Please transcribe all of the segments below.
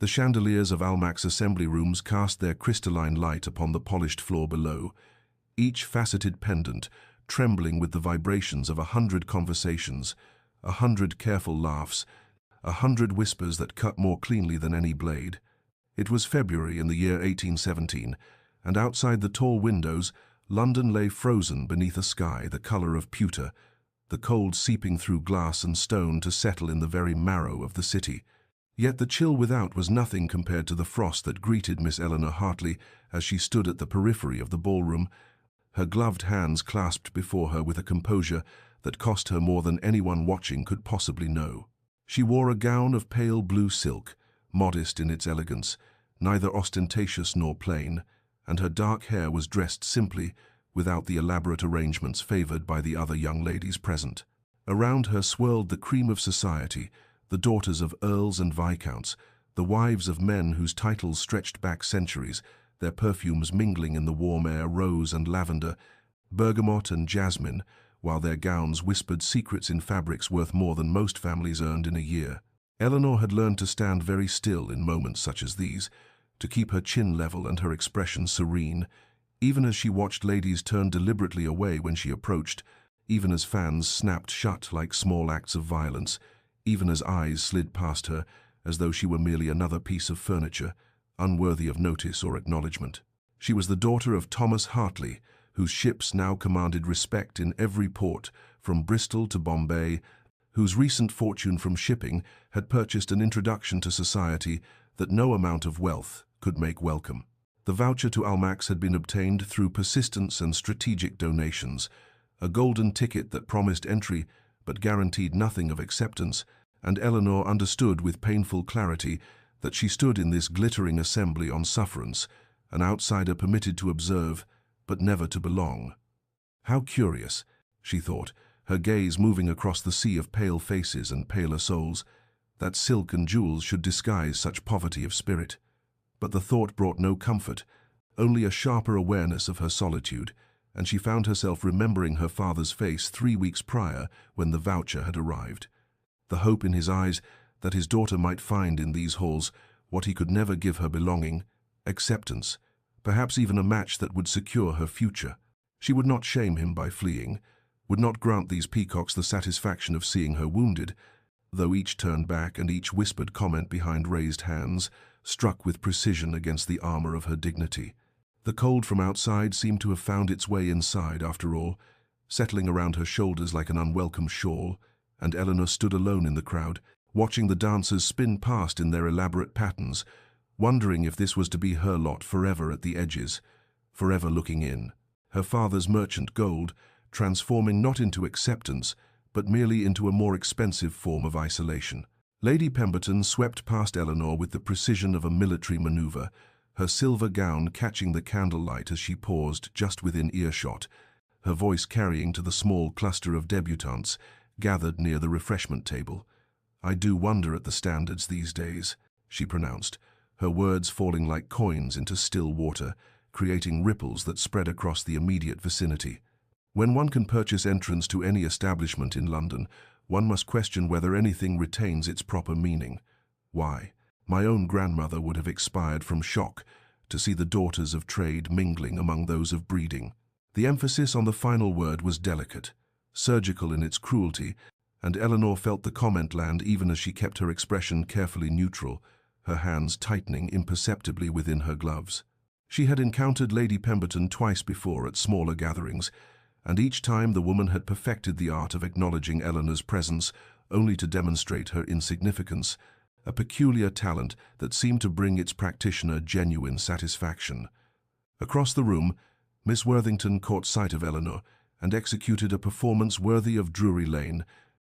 The chandeliers of Almac's assembly rooms cast their crystalline light upon the polished floor below, each faceted pendant trembling with the vibrations of 100 conversations, 100 careful laughs, 100 whispers that cut more cleanly than any blade. It was February in the year 1817, and outside the tall windows, London lay frozen beneath a sky the colour of pewter, the cold seeping through glass and stone to settle in the very marrow of the city. Yet the chill without was nothing compared to the frost that greeted Miss Eleanor Hartley as she stood at the periphery of the ballroom, her gloved hands clasped before her with a composure that cost her more than anyone watching could possibly know. She wore a gown of pale blue silk, modest in its elegance, neither ostentatious nor plain, and her dark hair was dressed simply, without the elaborate arrangements favoured by the other young ladies present. Around her swirled the cream of society, the daughters of earls and viscounts, the wives of men whose titles stretched back centuries, their perfumes mingling in the warm air rose and lavender, bergamot and jasmine, while their gowns whispered secrets in fabrics worth more than most families earned in a year. Eleanor had learned to stand very still in moments such as these, to keep her chin level and her expression serene, even as she watched ladies turn deliberately away when she approached, even as fans snapped shut like small acts of violence, even as eyes slid past her as though she were merely another piece of furniture, unworthy of notice or acknowledgement. She was the daughter of Thomas Hartley, whose ships now commanded respect in every port, from Bristol to Bombay, whose recent fortune from shipping had purchased an introduction to society that no amount of wealth could make welcome. The voucher to Almac's had been obtained through persistence and strategic donations, a golden ticket that promised entry but guaranteed nothing of acceptance, and Eleanor understood with painful clarity that she stood in this glittering assembly on sufferance, an outsider permitted to observe, but never to belong. How curious, she thought, her gaze moving across the sea of pale faces and paler souls, that silk and jewels should disguise such poverty of spirit. But the thought brought no comfort, only a sharper awareness of her solitude, and she found herself remembering her father's face 3 weeks prior when the voucher had arrived. The hope in his eyes that his daughter might find in these halls what he could never give her: belonging, acceptance, perhaps even a match that would secure her future. She would not shame him by fleeing, would not grant these peacocks the satisfaction of seeing her wounded, though each turned back and each whispered comment behind raised hands, struck with precision against the armor of her dignity. The cold from outside seemed to have found its way inside after all, settling around her shoulders like an unwelcome shawl, and Eleanor stood alone in the crowd, watching the dancers spin past in their elaborate patterns, wondering if this was to be her lot forever at the edges, forever looking in. Her father's merchant gold, transforming not into acceptance, but merely into a more expensive form of isolation. Lady Pemberton swept past Eleanor with the precision of a military maneuver, her silver gown catching the candlelight as she paused just within earshot, her voice carrying to the small cluster of debutantes gathered near the refreshment table. "I do wonder at the standards these days," she pronounced, her words falling like coins into still water, creating ripples that spread across the immediate vicinity. When one can purchase entrance to any establishment in London, one must question whether anything retains its proper meaning. Why, my own grandmother would have expired from shock to see the daughters of trade mingling among those of breeding. The emphasis on the final word was delicate, surgical in its cruelty, and Eleanor felt the comment land even as she kept her expression carefully neutral, her hands tightening imperceptibly within her gloves. She had encountered Lady Pemberton twice before at smaller gatherings, and each time the woman had perfected the art of acknowledging Eleanor's presence only to demonstrate her insignificance, a peculiar talent that seemed to bring its practitioner genuine satisfaction. Across the room, Miss Worthington caught sight of Eleanor and executed a performance worthy of Drury Lane,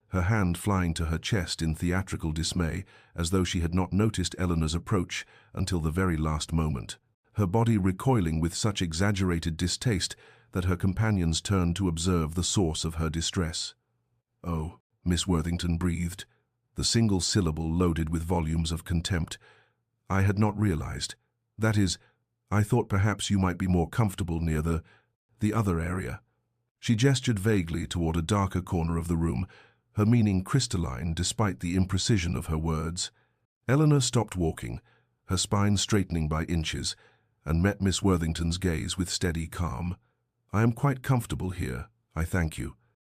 her hand flying to her chest in theatrical dismay, as though she had not noticed Eleanor's approach until the very last moment, her body recoiling with such exaggerated distaste that her companions turned to observe the source of her distress. "Oh," Miss Worthington breathed, the single syllable loaded with volumes of contempt. "I had not realized. That is, I thought perhaps you might be more comfortable near the other area." She gestured vaguely toward a darker corner of the room, her meaning crystalline despite the imprecision of her words. Eleanor stopped walking, her spine straightening by inches, and met Miss Worthington's gaze with steady calm. "I am quite comfortable here, I thank you,"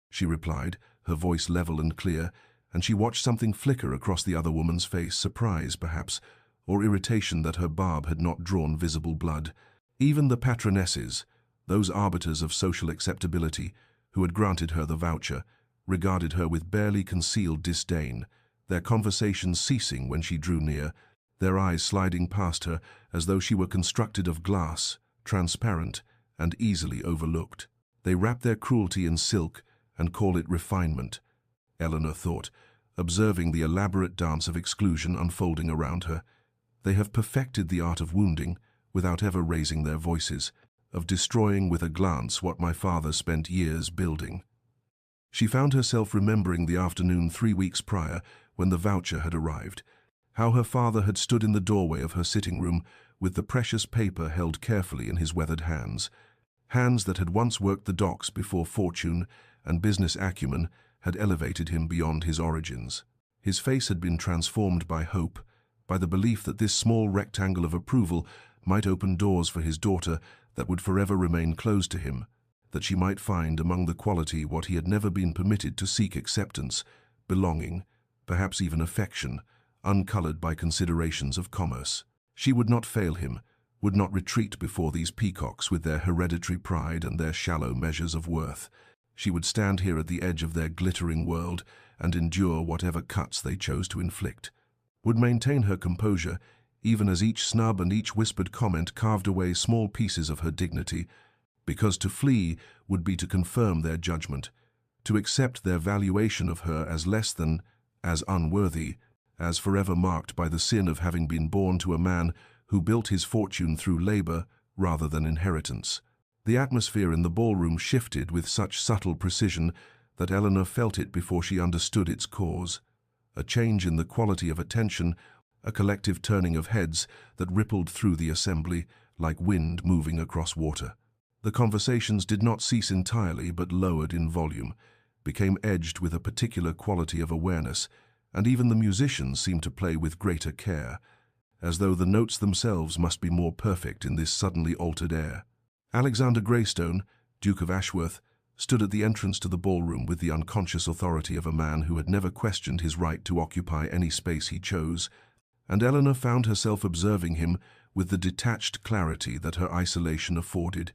she replied, her voice level and clear, and she watched something flicker across the other woman's face, surprise, perhaps, or irritation that her barb had not drawn visible blood. Even the patronesses, those arbiters of social acceptability, who had granted her the voucher, regarded her with barely concealed disdain, their conversations ceasing when she drew near, their eyes sliding past her as though she were constructed of glass, transparent, and easily overlooked. They wrap their cruelty in silk and call it refinement, Eleanor thought, observing the elaborate dance of exclusion unfolding around her. They have perfected the art of wounding without ever raising their voices, of destroying with a glance what my father spent years building. She found herself remembering the afternoon 3 weeks prior when the voucher had arrived, how her father had stood in the doorway of her sitting room with the precious paper held carefully in his weathered hands, hands that had once worked the docks before fortune and business acumen had elevated him beyond his origins. His face had been transformed by hope, by the belief that this small rectangle of approval might open doors for his daughter that would forever remain closed to him, that she might find among the quality what he had never been permitted to seek: acceptance, belonging, perhaps even affection, uncolored by considerations of commerce. She would not fail him, would not retreat before these peacocks with their hereditary pride and their shallow measures of worth. She would stand here at the edge of their glittering world and endure whatever cuts they chose to inflict, would maintain her composure even as each snub and each whispered comment carved away small pieces of her dignity, because to flee would be to confirm their judgment, to accept their valuation of her as less than, as unworthy, as forever marked by the sin of having been born to a man who built his fortune through labor rather than inheritance. The atmosphere in the ballroom shifted with such subtle precision that Eleanor felt it before she understood its cause. A change in the quality of attention, a collective turning of heads that rippled through the assembly like wind moving across water. The conversations did not cease entirely but lowered in volume, became edged with a particular quality of awareness, and even the musicians seemed to play with greater care, as though the notes themselves must be more perfect in this suddenly altered air. Alexander Greystone, Duke of Ashworth, stood at the entrance to the ballroom with the unconscious authority of a man who had never questioned his right to occupy any space he chose, and Eleanor found herself observing him with the detached clarity that her isolation afforded,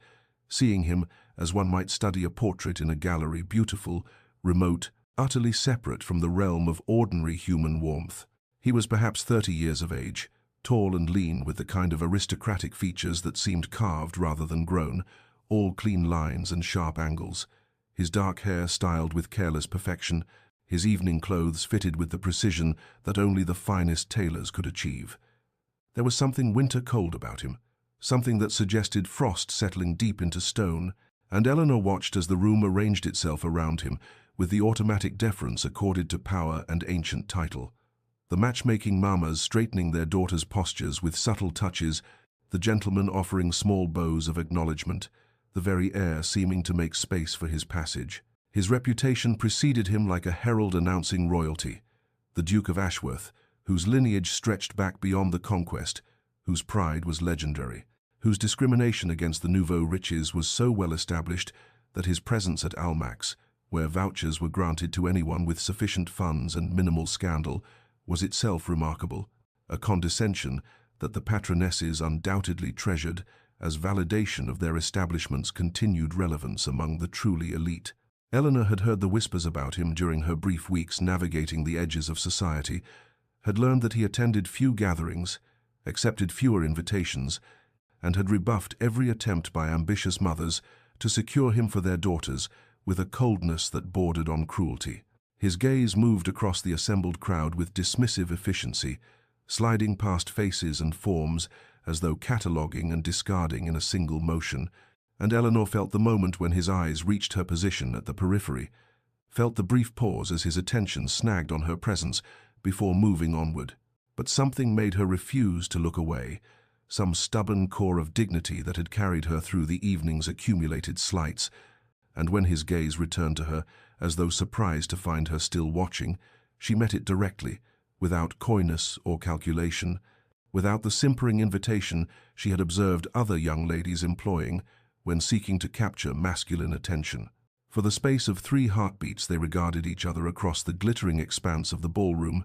seeing him as one might study a portrait in a gallery, beautiful, remote, utterly separate from the realm of ordinary human warmth. He was perhaps 30 years of age, tall and lean with the kind of aristocratic features that seemed carved rather than grown, all clean lines and sharp angles, his dark hair styled with careless perfection, his evening clothes fitted with the precision that only the finest tailors could achieve. There was something winter-cold about him, something that suggested frost settling deep into stone, and Eleanor watched as the room arranged itself around him with the automatic deference accorded to power and ancient title. The matchmaking mammas straightening their daughters' postures with subtle touches, the gentlemen offering small bows of acknowledgement, the very air seeming to make space for his passage. His reputation preceded him like a herald announcing royalty. The Duke of Ashworth, whose lineage stretched back beyond the conquest, whose pride was legendary, whose discrimination against the nouveau riches was so well established that his presence at Almack's, where vouchers were granted to anyone with sufficient funds and minimal scandal, was itself remarkable, a condescension that the patronesses undoubtedly treasured as validation of their establishment's continued relevance among the truly elite. Eleanor had heard the whispers about him during her brief weeks navigating the edges of society, had learned that he attended few gatherings, accepted fewer invitations, and had rebuffed every attempt by ambitious mothers to secure him for their daughters with a coldness that bordered on cruelty. His gaze moved across the assembled crowd with dismissive efficiency, sliding past faces and forms as though cataloguing and discarding in a single motion, and Eleanor felt the moment when his eyes reached her position at the periphery, felt the brief pause as his attention snagged on her presence before moving onward. But something made her refuse to look away, some stubborn core of dignity that had carried her through the evening's accumulated slights, and when his gaze returned to her, as though surprised to find her still watching, she met it directly, without coyness or calculation, without the simpering invitation she had observed other young ladies employing when seeking to capture masculine attention. For the space of 3 heartbeats they regarded each other across the glittering expanse of the ballroom,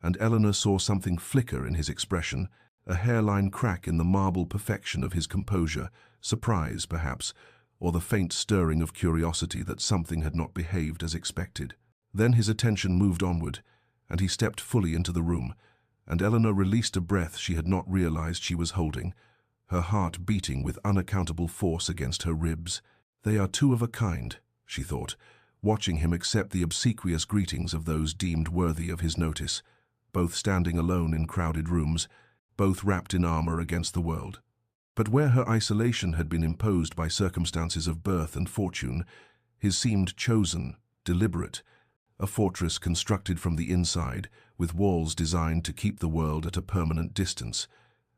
and Eleanor saw something flicker in his expression, a hairline crack in the marble perfection of his composure, surprise, perhaps, or the faint stirring of curiosity that something had not behaved as expected. Then his attention moved onward, and he stepped fully into the room, and Eleanor released a breath she had not realized she was holding, her heart beating with unaccountable force against her ribs. They are 2 of a kind, she thought, watching him accept the obsequious greetings of those deemed worthy of his notice, both standing alone in crowded rooms, both wrapped in armor against the world. But where her isolation had been imposed by circumstances of birth and fortune, his seemed chosen, deliberate, a fortress constructed from the inside, with walls designed to keep the world at a permanent distance,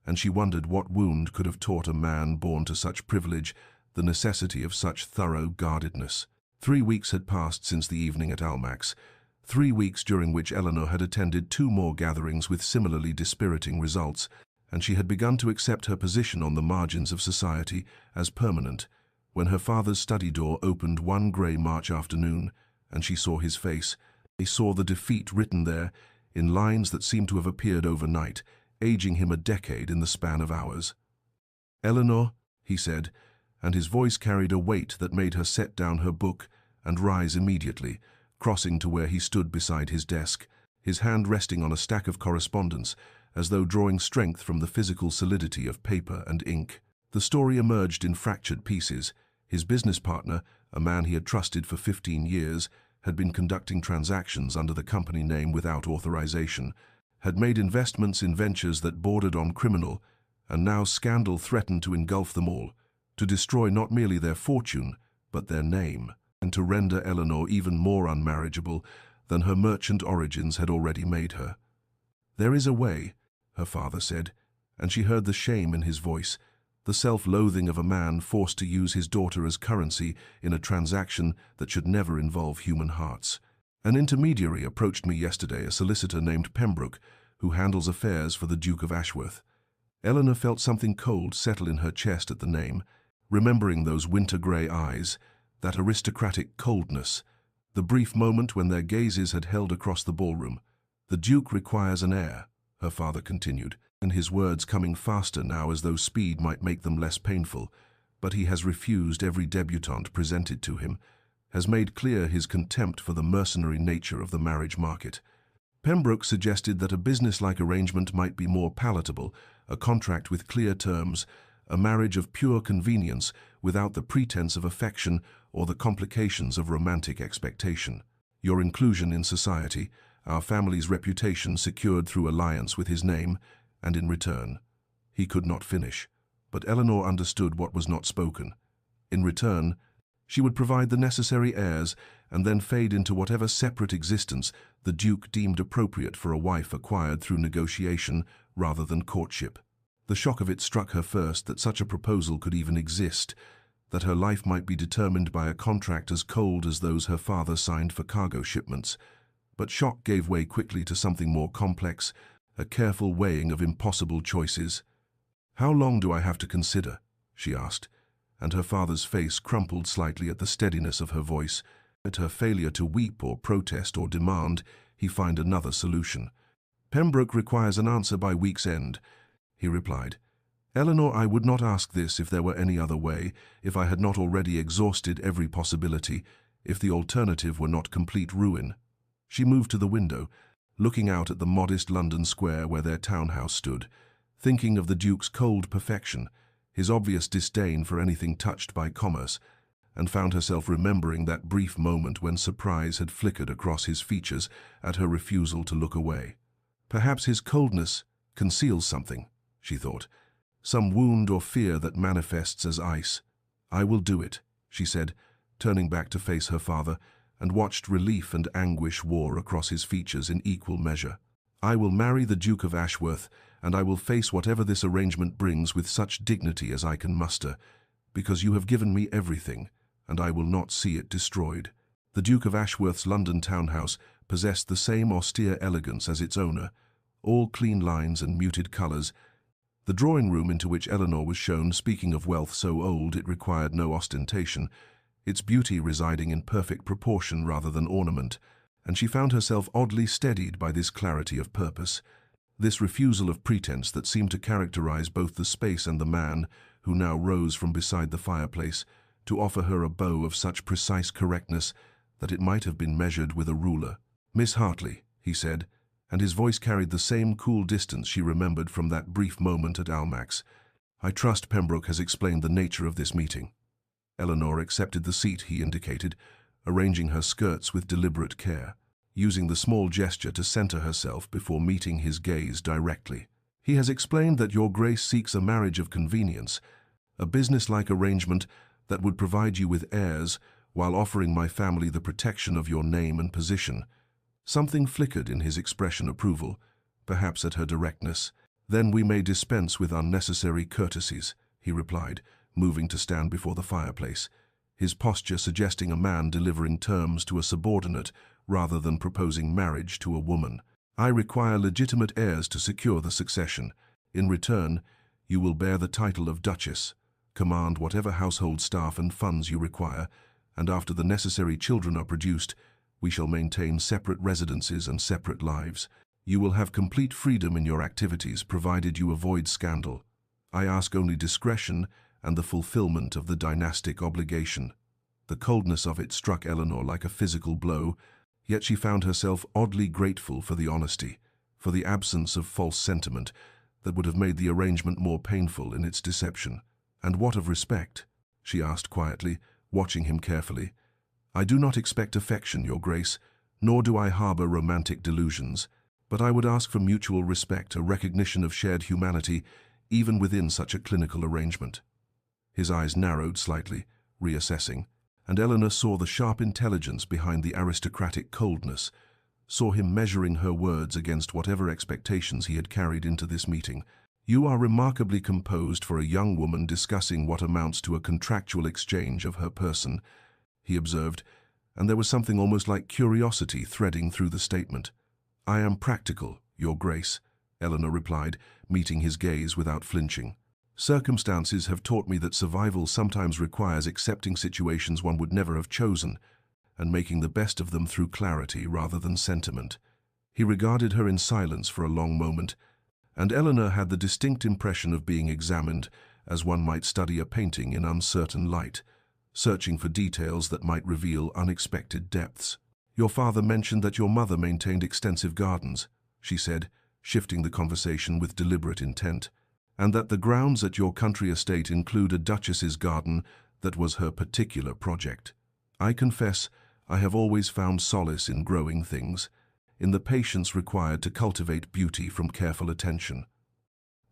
and she wondered what wound could have taught a man born to such privilege the necessity of such thorough guardedness. 3 weeks had passed since the evening at Almack's, 3 weeks during which Eleanor had attended 2 more gatherings with similarly dispiriting results, and she had begun to accept her position on the margins of society as permanent, when her father's study door opened one grey March afternoon, and she saw his face. They saw the defeat written there, in lines that seemed to have appeared overnight, aging him a decade in the span of hours. "Eleanor," he said, and his voice carried a weight that made her set down her book and rise immediately, crossing to where he stood beside his desk, his hand resting on a stack of correspondence, as though drawing strength from the physical solidity of paper and ink. The story emerged in fractured pieces. His business partner, a man he had trusted for 15 years, had been conducting transactions under the company name without authorization, had made investments in ventures that bordered on criminal, and now scandal threatened to engulf them all, to destroy not merely their fortune, but their name, and to render Eleanor even more unmarriageable than her merchant origins had already made her. "There is a way," her father said, and she heard the shame in his voice, the self-loathing of a man forced to use his daughter as currency in a transaction that should never involve human hearts. "An intermediary approached me yesterday, a solicitor named Pembroke, who handles affairs for the Duke of Ashworth." Eleanor felt something cold settle in her chest at the name, remembering those winter-grey eyes, that aristocratic coldness, the brief moment when their gazes had held across the ballroom. "The Duke requires an heir," her father continued, and his words coming faster now as though speed might make them less painful, "but he has refused every debutante presented to him, has made clear his contempt for the mercenary nature of the marriage market." Pembroke suggested that a business-like arrangement might be more palatable, a contract with clear terms, a marriage of pure convenience without the pretense of affection or the complications of romantic expectation. "Your inclusion in society, our family's reputation secured through alliance with his name, and in return—" He could not finish, but Eleanor understood what was not spoken. In return, she would provide the necessary heirs and then fade into whatever separate existence the Duke deemed appropriate for a wife acquired through negotiation rather than courtship. The shock of it struck her first that such a proposal could even exist, that her life might be determined by a contract as cold as those her father signed for cargo shipments. But shock gave way quickly to something more complex, a careful weighing of impossible choices. "How long do I have to consider?" she asked, and her father's face crumpled slightly at the steadiness of her voice. At her failure to weep or protest or demand, he found another solution. "Pembroke requires an answer by week's end," he replied. "Eleanor, I would not ask this if there were any other way, if I had not already exhausted every possibility, if the alternative were not complete ruin." She moved to the window, looking out at the modest London square where their townhouse stood, thinking of the Duke's cold perfection, his obvious disdain for anything touched by commerce, and found herself remembering that brief moment when surprise had flickered across his features at her refusal to look away. Perhaps his coldness conceals something, she thought, some wound or fear that manifests as ice. "I will do it," she said, turning back to face her father, and watched relief and anguish war across his features in equal measure. "I will marry the Duke of Ashworth, and I will face whatever this arrangement brings with such dignity as I can muster, because you have given me everything, and I will not see it destroyed." The Duke of Ashworth's London townhouse possessed the same austere elegance as its owner, all clean lines and muted colours, The drawing room into which Eleanor was shown, speaking of wealth so old it required no ostentation, its beauty residing in perfect proportion rather than ornament, and she found herself oddly steadied by this clarity of purpose, this refusal of pretense that seemed to characterize both the space and the man, who now rose from beside the fireplace, to offer her a bow of such precise correctness that it might have been measured with a ruler. "Miss Hartley," he said, and his voice carried the same cool distance she remembered from that brief moment at Almack's. "I trust Pembroke has explained the nature of this meeting." Eleanor accepted the seat he indicated, arranging her skirts with deliberate care, using the small gesture to center herself before meeting his gaze directly. "He has explained that your Grace seeks a marriage of convenience, a business-like arrangement that would provide you with heirs while offering my family the protection of your name and position." Something flickered in his expression approval, perhaps at her directness. "Then we may dispense with unnecessary courtesies," he replied, moving to stand before the fireplace, his posture suggesting a man delivering terms to a subordinate rather than proposing marriage to a woman. "I require legitimate heirs to secure the succession. In return, you will bear the title of Duchess, command whatever household staff and funds you require, and after the necessary children are produced, we shall maintain separate residences and separate lives. You will have complete freedom in your activities, provided you avoid scandal. I ask only discretion and the fulfillment of the dynastic obligation." The coldness of it struck Eleanor like a physical blow, yet she found herself oddly grateful for the honesty, for the absence of false sentiment that would have made the arrangement more painful in its deception. "And what of respect?" she asked quietly, watching him carefully. "I do not expect affection, Your Grace, nor do I harbor romantic delusions, but I would ask for mutual respect, a recognition of shared humanity, even within such a clinical arrangement." His eyes narrowed slightly, reassessing, and Eleanor saw the sharp intelligence behind the aristocratic coldness, saw him measuring her words against whatever expectations he had carried into this meeting. "You are remarkably composed for a young woman discussing what amounts to a contractual exchange of her person," he observed, and there was something almost like curiosity threading through the statement. "I am practical, Your Grace," Eleanor replied, meeting his gaze without flinching. "Circumstances have taught me that survival sometimes requires accepting situations one would never have chosen, and making the best of them through clarity rather than sentiment." He regarded her in silence for a long moment, and Eleanor had the distinct impression of being examined, as one might study a painting in uncertain light, searching for details that might reveal unexpected depths. "Your father mentioned that your mother maintained extensive gardens," she said, shifting the conversation with deliberate intent, "and that the grounds at your country estate include a duchess's garden that was her particular project. I confess I have always found solace in growing things, in the patience required to cultivate beauty from careful attention."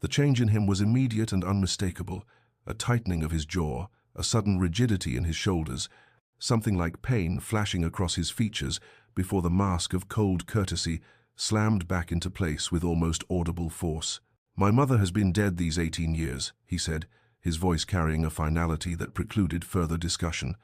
The change in him was immediate and unmistakable, a tightening of his jaw, a sudden rigidity in his shoulders, something like pain flashing across his features before the mask of cold courtesy slammed back into place with almost audible force. "My mother has been dead these 18 years, he said, his voice carrying a finality that precluded further discussion.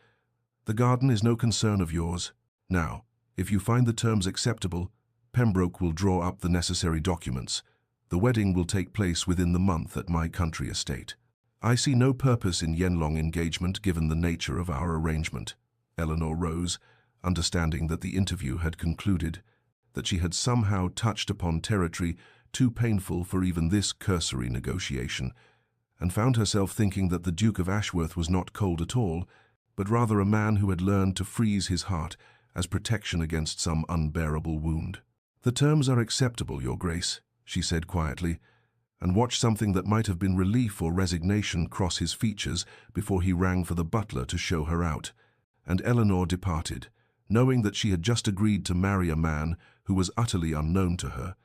"The garden is no concern of yours. Now, if you find the terms acceptable, Pembroke will draw up the necessary documents. The wedding will take place within the month at my country estate. I see no purpose in Yenlong engagement given the nature of our arrangement." Eleanor rose, understanding that the interview had concluded, that she had somehow touched upon territory too painful for even this cursory negotiation, and found herself thinking that the Duke of Ashworth was not cold at all, but rather a man who had learned to freeze his heart as protection against some unbearable wound. "The terms are acceptable, Your Grace," she said quietly, and watched something that might have been relief or resignation cross his features before he rang for the butler to show her out, and Eleanor departed, knowing that she had just agreed to marry a man who was utterly unknown to her,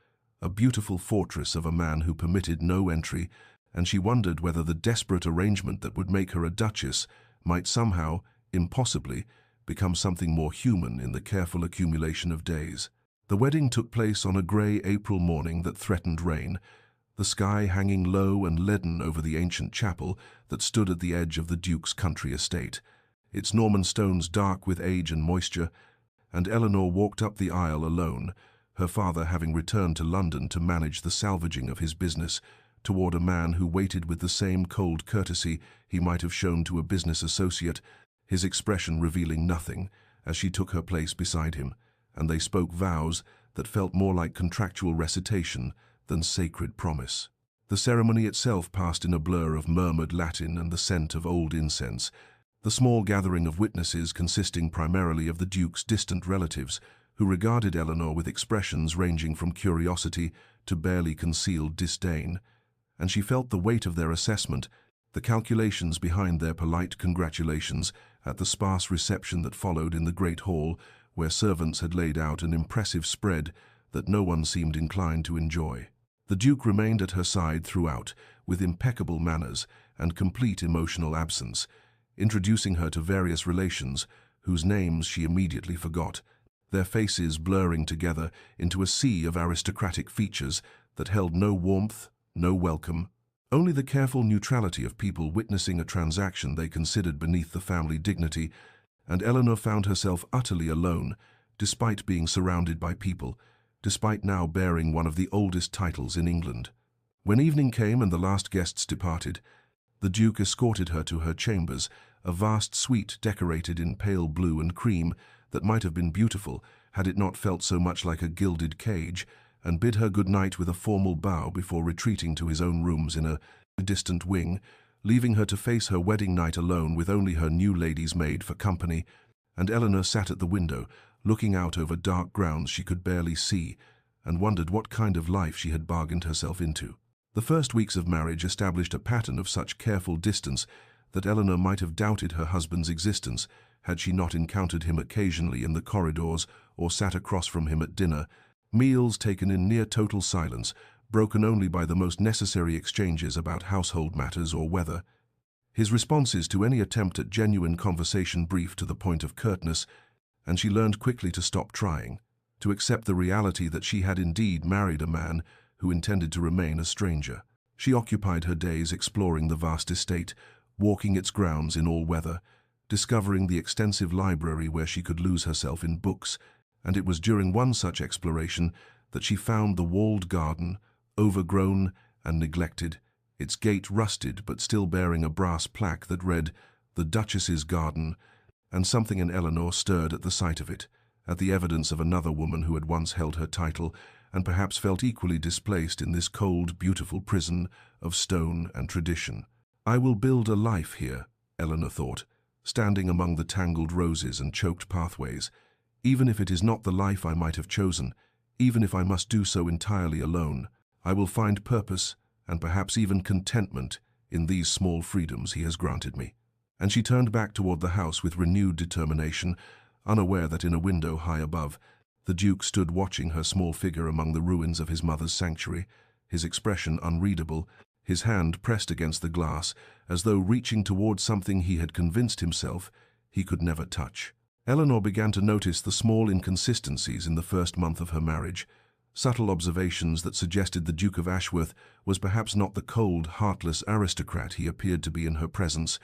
a beautiful fortress of a man who permitted no entry, and she wondered whether the desperate arrangement that would make her a duchess might somehow, impossibly, become something more human in the careful accumulation of days. The wedding took place on a grey April morning that threatened rain, the sky hanging low and leaden over the ancient chapel that stood at the edge of the Duke's country estate, its Norman stones dark with age and moisture, and Eleanor walked up the aisle alone, her father having returned to London to manage the salvaging of his business toward a man who waited with the same cold courtesy he might have shown to a business associate, his expression revealing nothing, as she took her place beside him, and they spoke vows that felt more like contractual recitation than sacred promise. The ceremony itself passed in a blur of murmured Latin and the scent of old incense, the small gathering of witnesses consisting primarily of the Duke's distant relatives, who regarded Eleanor with expressions ranging from curiosity to barely concealed disdain, and she felt the weight of their assessment, the calculations behind their polite congratulations at the sparse reception that followed in the great hall, where servants had laid out an impressive spread that no one seemed inclined to enjoy. The Duke remained at her side throughout, with impeccable manners and complete emotional absence, introducing her to various relations whose names she immediately forgot, their faces blurring together into a sea of aristocratic features that held no warmth, no welcome, only the careful neutrality of people witnessing a transaction they considered beneath the family dignity, and Eleanor found herself utterly alone, despite being surrounded by people, despite now bearing one of the oldest titles in England. When evening came and the last guests departed, the Duke escorted her to her chambers, a vast suite decorated in pale blue and cream that might have been beautiful had it not felt so much like a gilded cage, and bid her good night with a formal bow before retreating to his own rooms in a distant wing, leaving her to face her wedding night alone with only her new lady's maid for company, and Eleanor sat at the window, looking out over dark grounds she could barely see, and wondered what kind of life she had bargained herself into. The first weeks of marriage established a pattern of such careful distance that Eleanor might have doubted her husband's existence had she not encountered him occasionally in the corridors or sat across from him at dinner, meals taken in near total silence, broken only by the most necessary exchanges about household matters or weather. His responses to any attempt at genuine conversation brief to the point of curtness, and she learned quickly to stop trying, to accept the reality that she had indeed married a man who intended to remain a stranger. She occupied her days exploring the vast estate, walking its grounds in all weather, discovering the extensive library where she could lose herself in books, and it was during one such exploration that she found the walled garden, overgrown and neglected, its gate rusted but still bearing a brass plaque that read, "The Duchess's Garden," and something in Eleanor stirred at the sight of it, at the evidence of another woman who had once held her title, and perhaps felt equally displaced in this cold, beautiful prison of stone and tradition. "I will build a life here," Eleanor thought, standing among the tangled roses and choked pathways, "even if it is not the life I might have chosen, even if I must do so entirely alone. I will find purpose and perhaps even contentment in these small freedoms he has granted me." And she turned back toward the house with renewed determination, unaware that in a window high above, the Duke stood watching her small figure among the ruins of his mother's sanctuary, his expression unreadable, his hand pressed against the glass, as though reaching toward something he had convinced himself he could never touch. Eleanor began to notice the small inconsistencies in the first month of her marriage, subtle observations that suggested the Duke of Ashworth was perhaps not the cold, heartless aristocrat he appeared to be in her presence,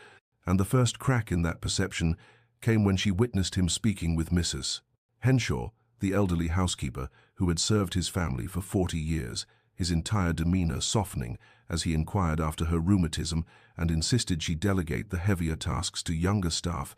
and the first crack in that perception came when she witnessed him speaking with Mrs. Henshaw, the elderly housekeeper who had served his family for 40 years, his entire demeanor softening as he inquired after her rheumatism and insisted she delegate the heavier tasks to younger staff,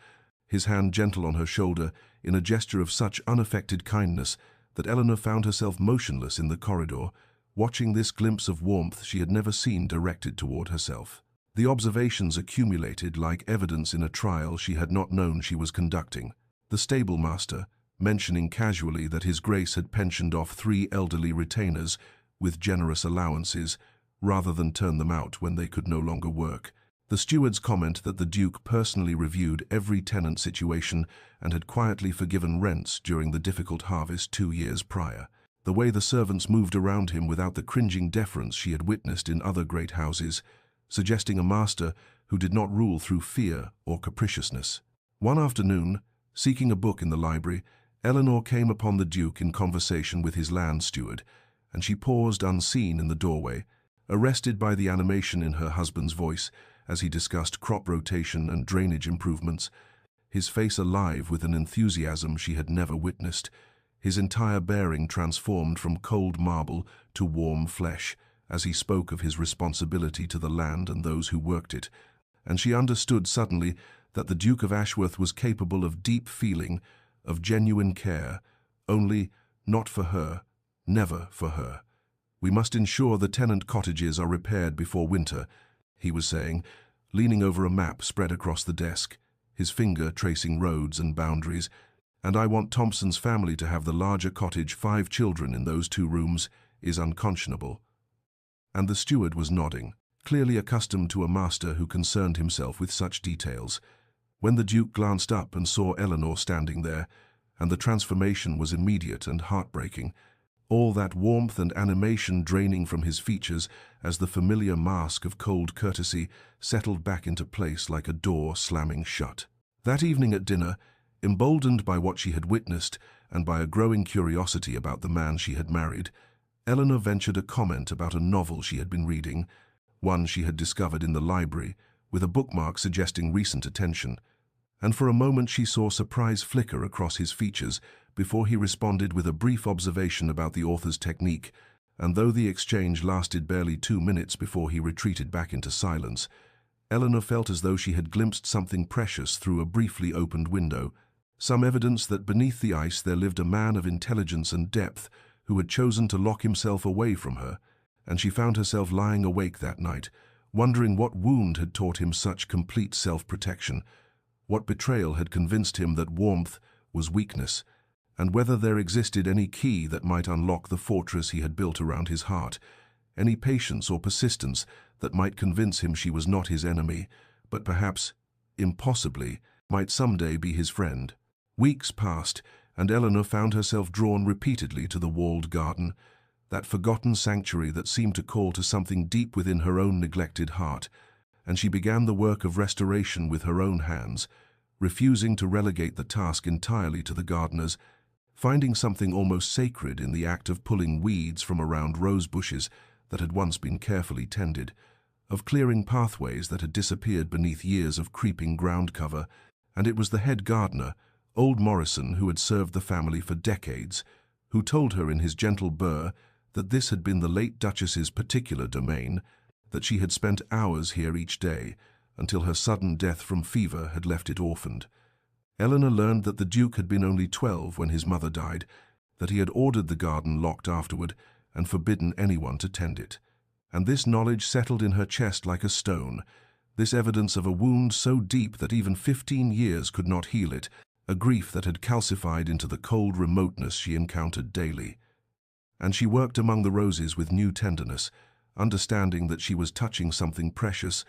his hand gentle on her shoulder in a gesture of such unaffected kindness that Eleanor found herself motionless in the corridor, watching this glimpse of warmth she had never seen directed toward herself. The observations accumulated like evidence in a trial she had not known she was conducting. The stable master, mentioning casually that His Grace had pensioned off 3 elderly retainers with generous allowances, rather than turn them out when they could no longer work. The steward's comment that the Duke personally reviewed every tenant situation and had quietly forgiven rents during the difficult harvest 2 years prior. The way the servants moved around him without the cringing deference she had witnessed in other great houses, suggesting a master who did not rule through fear or capriciousness. One afternoon, seeking a book in the library, Eleanor came upon the Duke in conversation with his land steward, and she paused unseen in the doorway, arrested by the animation in her husband's voice as he discussed crop rotation and drainage improvements, his face alive with an enthusiasm she had never witnessed, his entire bearing transformed from cold marble to warm flesh, as he spoke of his responsibility to the land and those who worked it, and she understood suddenly that the Duke of Ashworth was capable of deep feeling, of genuine care, only not for her, never for her. "We must ensure the tenant cottages are repaired before winter," he was saying, leaning over a map spread across the desk, his finger tracing roads and boundaries. "And I want Thompson's family to have the larger cottage. 5 children in those 2 rooms is unconscionable." And the steward was nodding, clearly accustomed to a master who concerned himself with such details. When the Duke glanced up and saw Eleanor standing there, and the transformation was immediate and heartbreaking, all that warmth and animation draining from his features as the familiar mask of cold courtesy settled back into place like a door slamming shut. That evening at dinner, emboldened by what she had witnessed and by a growing curiosity about the man she had married, Eleanor ventured a comment about a novel she had been reading, one she had discovered in the library, with a bookmark suggesting recent attention. And for a moment she saw surprise flicker across his features before he responded with a brief observation about the author's technique, and though the exchange lasted barely 2 minutes before he retreated back into silence, Eleanor felt as though she had glimpsed something precious through a briefly opened window, some evidence that beneath the ice there lived a man of intelligence and depth who had chosen to lock himself away from her, and she found herself lying awake that night, wondering what wound had taught him such complete self-protection, what betrayal had convinced him that warmth was weakness, and whether there existed any key that might unlock the fortress he had built around his heart, any patience or persistence that might convince him she was not his enemy, but perhaps, impossibly, might someday be his friend. Weeks passed, and Eleanor found herself drawn repeatedly to the walled garden, that forgotten sanctuary that seemed to call to something deep within her own neglected heart, and she began the work of restoration with her own hands, refusing to relegate the task entirely to the gardeners, finding something almost sacred in the act of pulling weeds from around rose bushes that had once been carefully tended, of clearing pathways that had disappeared beneath years of creeping ground cover, and it was the head gardener, old Morrison, who had served the family for decades, who told her in his gentle burr that this had been the late Duchess's particular domain, that she had spent hours here each day, until her sudden death from fever had left it orphaned. Eleanor learned that the Duke had been only 12 when his mother died, that he had ordered the garden locked afterward and forbidden anyone to tend it. And this knowledge settled in her chest like a stone, this evidence of a wound so deep that even 15 years could not heal it, a grief that had calcified into the cold remoteness she encountered daily. And she worked among the roses with new tenderness, understanding that she was touching something precious,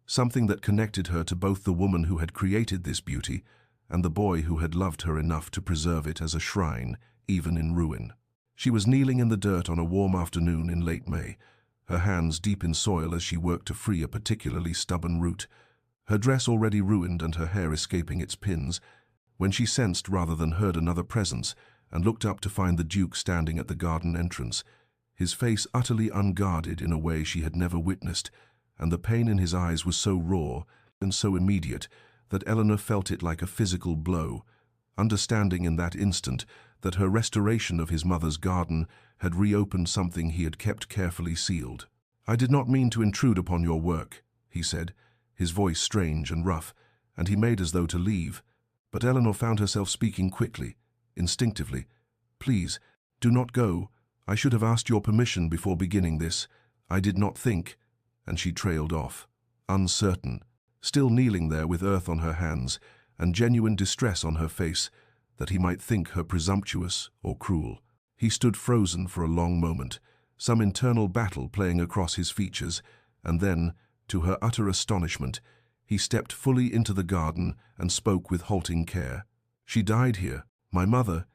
something that connected her to both the woman who had created this beauty and the boy who had loved her enough to preserve it as a shrine, even in ruin. She was kneeling in the dirt on a warm afternoon in late May, her hands deep in soil as she worked to free a particularly stubborn root, her dress already ruined and her hair escaping its pins, when she sensed rather than heard another presence and looked up to find the Duke standing at the garden entrance, his face utterly unguarded in a way she had never witnessed, and the pain in his eyes was so raw and so immediate that Eleanor felt it like a physical blow, understanding in that instant that her restoration of his mother's garden had reopened something he had kept carefully sealed. "I did not mean to intrude upon your work," he said, his voice strange and rough, and he made as though to leave. But Eleanor found herself speaking quickly, instinctively. "Please, do not go. I should have asked your permission before beginning this. I did not think," and she trailed off, uncertain, still kneeling there with earth on her hands and genuine distress on her face, that he might think her presumptuous or cruel. He stood frozen for a long moment, some internal battle playing across his features, and then, to her utter astonishment, he stepped fully into the garden and spoke with halting care. "She died here, my mother.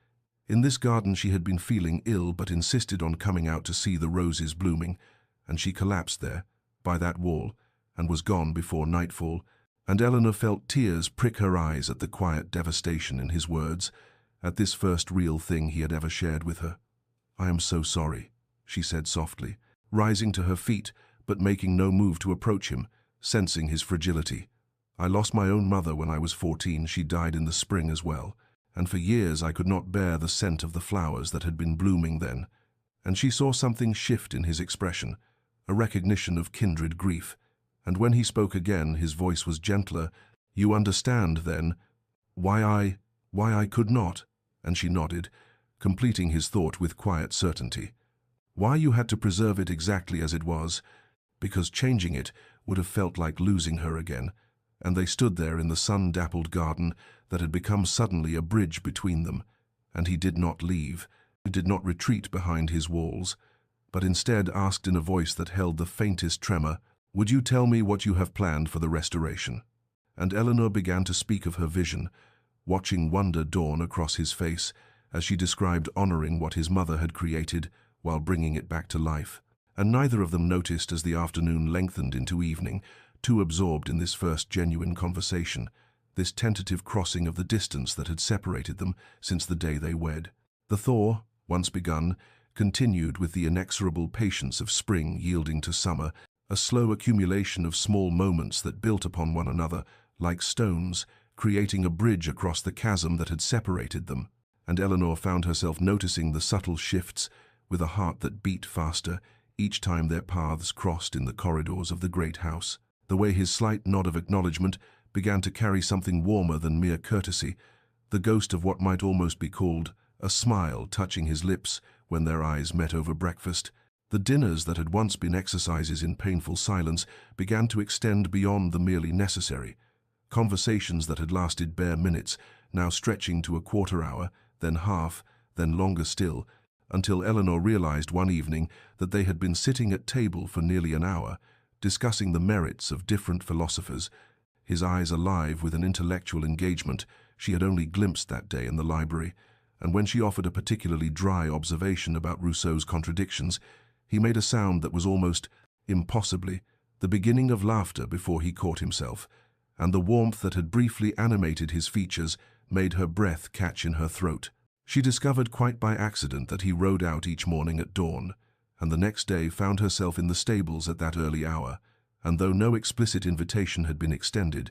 In this garden she had been feeling ill but insisted on coming out to see the roses blooming, and she collapsed there, by that wall, and was gone before nightfall," and Eleanor felt tears prick her eyes at the quiet devastation in his words, at this first real thing he had ever shared with her. "I am so sorry," she said softly, rising to her feet but making no move to approach him, sensing his fragility. "I lost my own mother when I was 14. She died in the spring as well, and for years I could not bear the scent of the flowers that had been blooming then." And she saw something shift in his expression, a recognition of kindred grief. And when he spoke again, his voice was gentler. "You understand, then, why I could not?" And she nodded, completing his thought with quiet certainty. "Why you had to preserve it exactly as it was, because changing it would have felt like losing her again." And they stood there in the sun-dappled garden that had become suddenly a bridge between them. And he did not leave. He did not retreat behind his walls, but instead asked in a voice that held the faintest tremor, "Would you tell me what you have planned for the restoration?" And Eleanor began to speak of her vision, watching wonder dawn across his face as she described honoring what his mother had created while bringing it back to life. And neither of them noticed as the afternoon lengthened into evening, too absorbed in this first genuine conversation, this tentative crossing of the distance that had separated them since the day they wed. The thaw, once begun, continued with the inexorable patience of spring yielding to summer, a slow accumulation of small moments that built upon one another, like stones, creating a bridge across the chasm that had separated them. And Eleanor found herself noticing the subtle shifts with a heart that beat faster each time their paths crossed in the corridors of the great house. The way his slight nod of acknowledgement began to carry something warmer than mere courtesy, the ghost of what might almost be called a smile touching his lips when their eyes met over breakfast. The dinners that had once been exercises in painful silence began to extend beyond the merely necessary. Conversations that had lasted bare minutes, now stretching to a quarter hour, then half, then longer still, until Eleanor realized one evening that they had been sitting at table for nearly an hour, discussing the merits of different philosophers, his eyes alive with an intellectual engagement she had only glimpsed that day in the library. And when she offered a particularly dry observation about Rousseau's contradictions, he made a sound that was almost impossibly the beginning of laughter before he caught himself, and the warmth that had briefly animated his features made her breath catch in her throat. She discovered quite by accident that he rode out each morning at dawn, and the next day found herself in the stables at that early hour, and though no explicit invitation had been extended,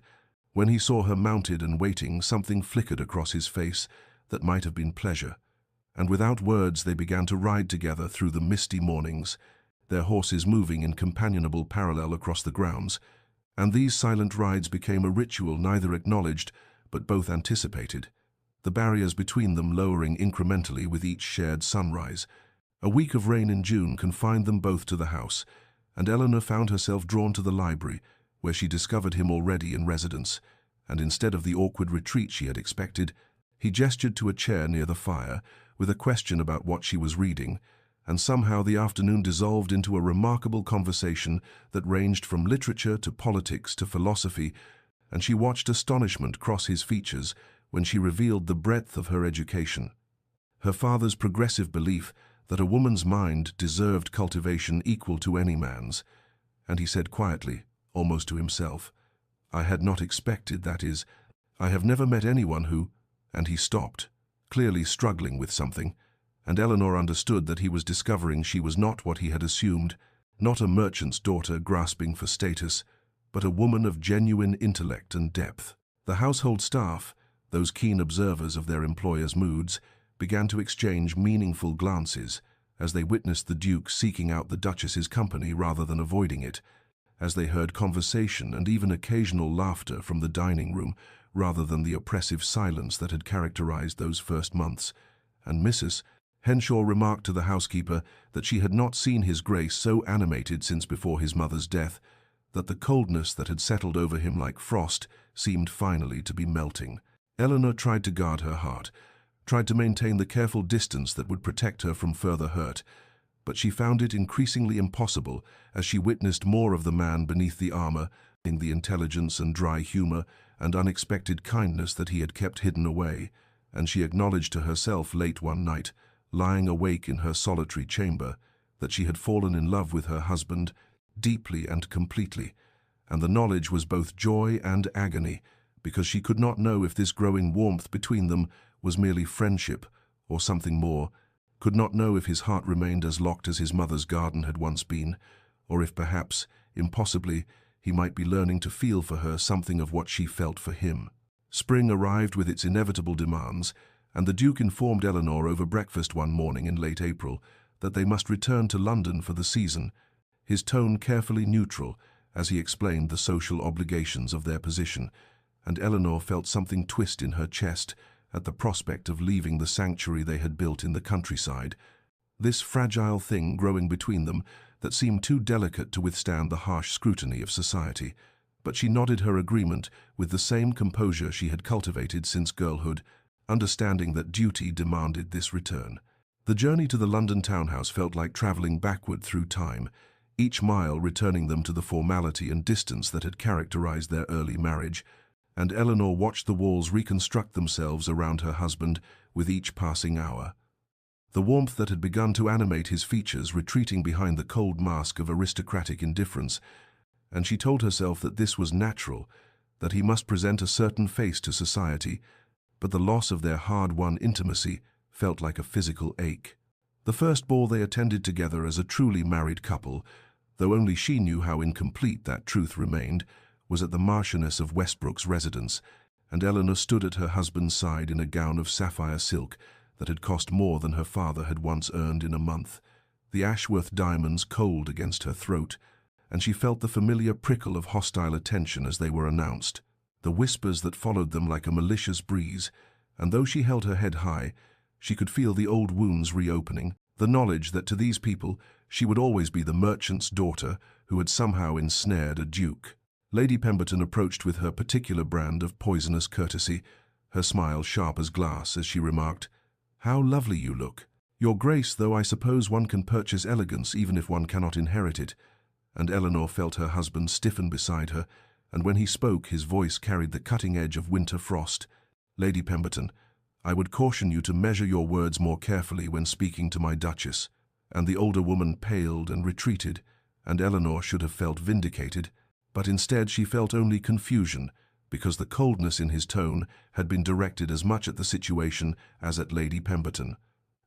when he saw her mounted and waiting, something flickered across his face that might have been pleasure, and without words they began to ride together through the misty mornings, their horses moving in companionable parallel across the grounds, and these silent rides became a ritual neither acknowledged but both anticipated, the barriers between them lowering incrementally with each shared sunrise. A week of rain in June confined them both to the house, and Eleanor found herself drawn to the library, where she discovered him already in residence, and instead of the awkward retreat she had expected, he gestured to a chair near the fire with a question about what she was reading, and somehow the afternoon dissolved into a remarkable conversation that ranged from literature to politics to philosophy, and she watched astonishment cross his features when she revealed the breadth of her education. Her father's progressive belief that a woman's mind deserved cultivation equal to any man's, and he said quietly, almost to himself, "I had not expected, that is, I have never met anyone who—" And he stopped, clearly struggling with something, and Eleanor understood that he was discovering she was not what he had assumed, not a merchant's daughter grasping for status, but a woman of genuine intellect and depth. The household staff, those keen observers of their employers' moods, began to exchange meaningful glances as they witnessed the Duke seeking out the Duchess's company rather than avoiding it, as they heard conversation and even occasional laughter from the dining room rather than the oppressive silence that had characterized those first months. And Mrs. Henshaw remarked to the housekeeper that she had not seen His Grace so animated since before his mother's death, that the coldness that had settled over him like frost seemed finally to be melting. Eleanor tried to guard her heart, tried to maintain the careful distance that would protect her from further hurt, but she found it increasingly impossible as she witnessed more of the man beneath the armor, in the intelligence and dry humor and unexpected kindness that he had kept hidden away, and she acknowledged to herself late one night, lying awake in her solitary chamber, that she had fallen in love with her husband deeply and completely, and the knowledge was both joy and agony, because she could not know if this growing warmth between them was merely friendship or something more, could not know if his heart remained as locked as his mother's garden had once been, or if perhaps, impossibly, he might be learning to feel for her something of what she felt for him. Spring arrived with its inevitable demands, and the Duke informed Eleanor over breakfast one morning in late April that they must return to London for the season, his tone carefully neutral as he explained the social obligations of their position, and Eleanor felt something twist in her chest at the prospect of leaving the sanctuary they had built in the countryside, this fragile thing growing between them that seemed too delicate to withstand the harsh scrutiny of society. But she nodded her agreement with the same composure she had cultivated since girlhood, understanding that duty demanded this return. The journey to the London townhouse felt like traveling backward through time, each mile returning them to the formality and distance that had characterized their early marriage, and Eleanor watched the walls reconstruct themselves around her husband with each passing hour. The warmth that had begun to animate his features retreating behind the cold mask of aristocratic indifference, and she told herself that this was natural, that he must present a certain face to society, but the loss of their hard-won intimacy felt like a physical ache. The first ball they attended together as a truly married couple, though only she knew how incomplete that truth remained, was at the Marchioness of Westbrook's residence, and Eleanor stood at her husband's side in a gown of sapphire silk that had cost more than her father had once earned in a month, the Ashworth diamonds cold against her throat, and she felt the familiar prickle of hostile attention as they were announced, the whispers that followed them like a malicious breeze, and though she held her head high, she could feel the old wounds reopening, the knowledge that to these people she would always be the merchant's daughter who had somehow ensnared a duke. Lady Pemberton approached with her particular brand of poisonous courtesy, her smile sharp as glass as she remarked, "How lovely you look. Your Grace, though I suppose one can purchase elegance even if one cannot inherit it." And Eleanor felt her husband stiffen beside her, and when he spoke his voice carried the cutting edge of winter frost. "Lady Pemberton, I would caution you to measure your words more carefully when speaking to my Duchess." And the older woman paled and retreated, and Eleanor should have felt vindicated, but instead she felt only confusion, because the coldness in his tone had been directed as much at the situation as at Lady Pemberton.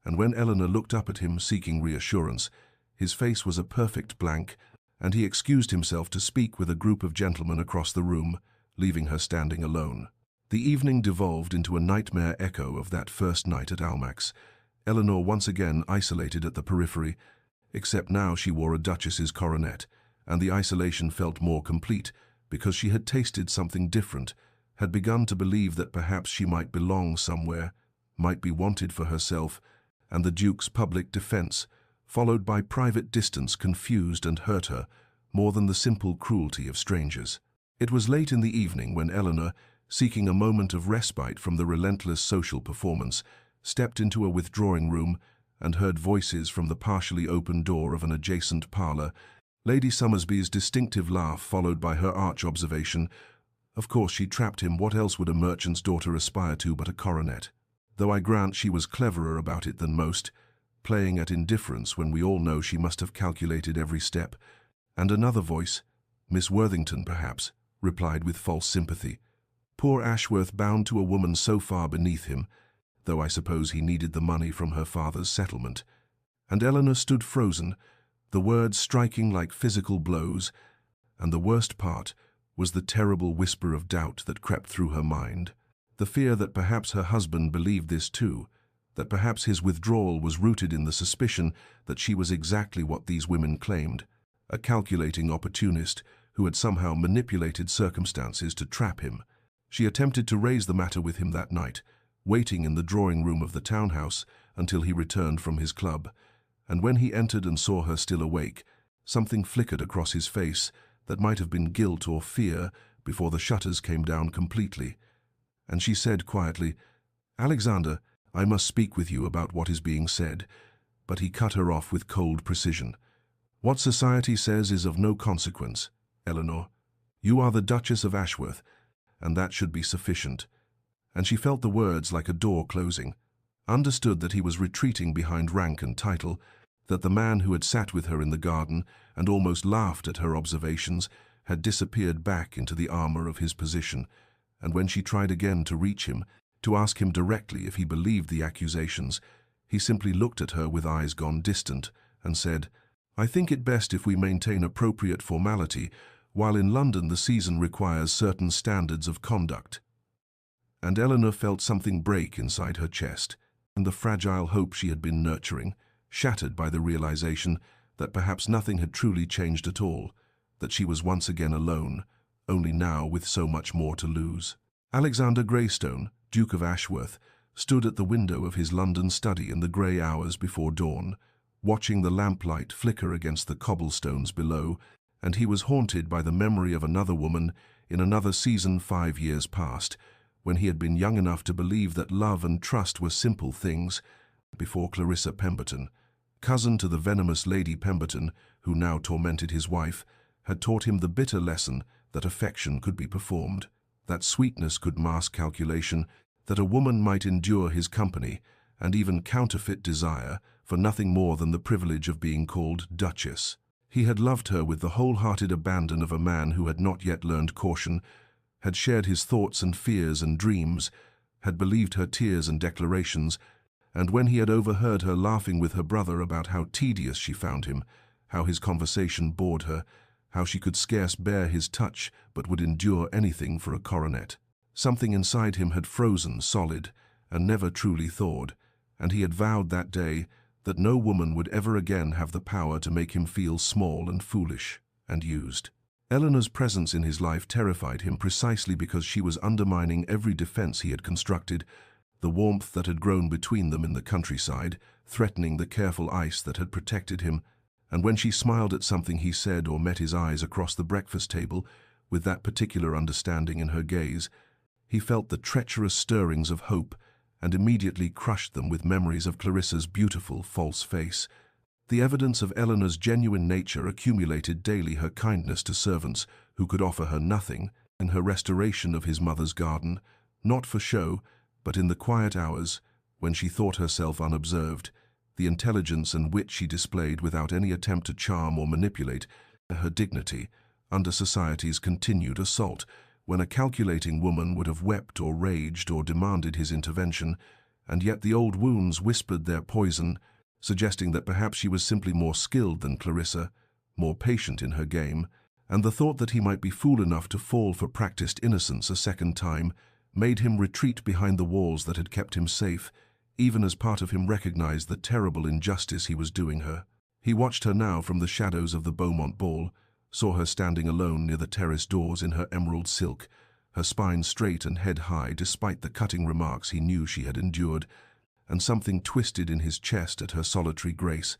And when Eleanor looked up at him seeking reassurance, his face was a perfect blank, and he excused himself to speak with a group of gentlemen across the room, leaving her standing alone. The evening devolved into a nightmare echo of that first night at Almack's, Eleanor once again isolated at the periphery, except now she wore a duchess's coronet, and the isolation felt more complete because she had tasted something different, had begun to believe that perhaps she might belong somewhere, might be wanted for herself, and the Duke's public defense, followed by private distance, confused and hurt her more than the simple cruelty of strangers. It was late in the evening when Eleanor, seeking a moment of respite from the relentless social performance, stepped into a withdrawing room and heard voices from the partially open door of an adjacent parlour, Lady Summersby's distinctive laugh followed by her arch observation, "Of course she trapped him, what else would a merchant's daughter aspire to but a coronet? Though I grant she was cleverer about it than most, playing at indifference when we all know she must have calculated every step." And another voice, "Miss Worthington, perhaps," replied with false sympathy. Poor Ashworth bound to a woman so far beneath him, though I suppose he needed the money from her father's settlement. And Eleanor stood frozen, the words striking like physical blows, and the worst part was the terrible whisper of doubt that crept through her mind. The fear that perhaps her husband believed this too, that perhaps his withdrawal was rooted in the suspicion that she was exactly what these women claimed, a calculating opportunist who had somehow manipulated circumstances to trap him. She attempted to raise the matter with him that night, waiting in the drawing room of the townhouse until he returned from his club, and when he entered and saw her still awake, something flickered across his face that might have been guilt or fear before the shutters came down completely, and she said quietly, "Alexander, I must speak with you about what is being said," but he cut her off with cold precision. "What society says is of no consequence, Eleanor. You are the Duchess of Ashworth, and that should be sufficient." And she felt the words like a door closing, understood that he was retreating behind rank and title, that the man who had sat with her in the garden and almost laughed at her observations had disappeared back into the armor of his position, and when she tried again to reach him, to ask him directly if he believed the accusations, he simply looked at her with eyes gone distant and said, "I think it best if we maintain appropriate formality, while in London the season requires certain standards of conduct." And Eleanor felt something break inside her chest, and the fragile hope she had been nurturing, shattered by the realization that perhaps nothing had truly changed at all, that she was once again alone, only now with so much more to lose. Alexander Greystone, Duke of Ashworth, stood at the window of his London study in the grey hours before dawn, watching the lamplight flicker against the cobblestones below, and he was haunted by the memory of another woman in another season 5 years past, when he had been young enough to believe that love and trust were simple things, before Clarissa Pemberton, cousin to the venomous Lady Pemberton, who now tormented his wife, had taught him the bitter lesson that affection could be performed, that sweetness could mask calculation, that a woman might endure his company, and even counterfeit desire, for nothing more than the privilege of being called Duchess. He had loved her with the wholehearted abandon of a man who had not yet learned caution, had shared his thoughts and fears and dreams, had believed her tears and declarations, and when he had overheard her laughing with her brother about how tedious she found him, how his conversation bored her, how she could scarce bear his touch but would endure anything for a coronet. Something inside him had frozen solid and never truly thawed, and he had vowed that day that no woman would ever again have the power to make him feel small and foolish and used. Eleanor's presence in his life terrified him precisely because she was undermining every defense he had constructed, the warmth that had grown between them in the countryside, threatening the careful ice that had protected him, and when she smiled at something he said or met his eyes across the breakfast table, with that particular understanding in her gaze, he felt the treacherous stirrings of hope and immediately crushed them with memories of Clarissa's beautiful, false face. The evidence of Eleanor's genuine nature accumulated daily: her kindness to servants who could offer her nothing, in her restoration of his mother's garden, not for show, but in the quiet hours when she thought herself unobserved, the intelligence and wit she displayed without any attempt to charm or manipulate, her dignity under society's continued assault, when a calculating woman would have wept or raged or demanded his intervention, and yet the old wounds whispered their poison, suggesting that perhaps she was simply more skilled than Clarissa, more patient in her game, and the thought that he might be fool enough to fall for practiced innocence a second time made him retreat behind the walls that had kept him safe, even as part of him recognized the terrible injustice he was doing her. He watched her now from the shadows of the Beaumont ball, saw her standing alone near the terrace doors in her emerald silk, her spine straight and head high despite the cutting remarks he knew she had endured, and something twisted in his chest at her solitary grace,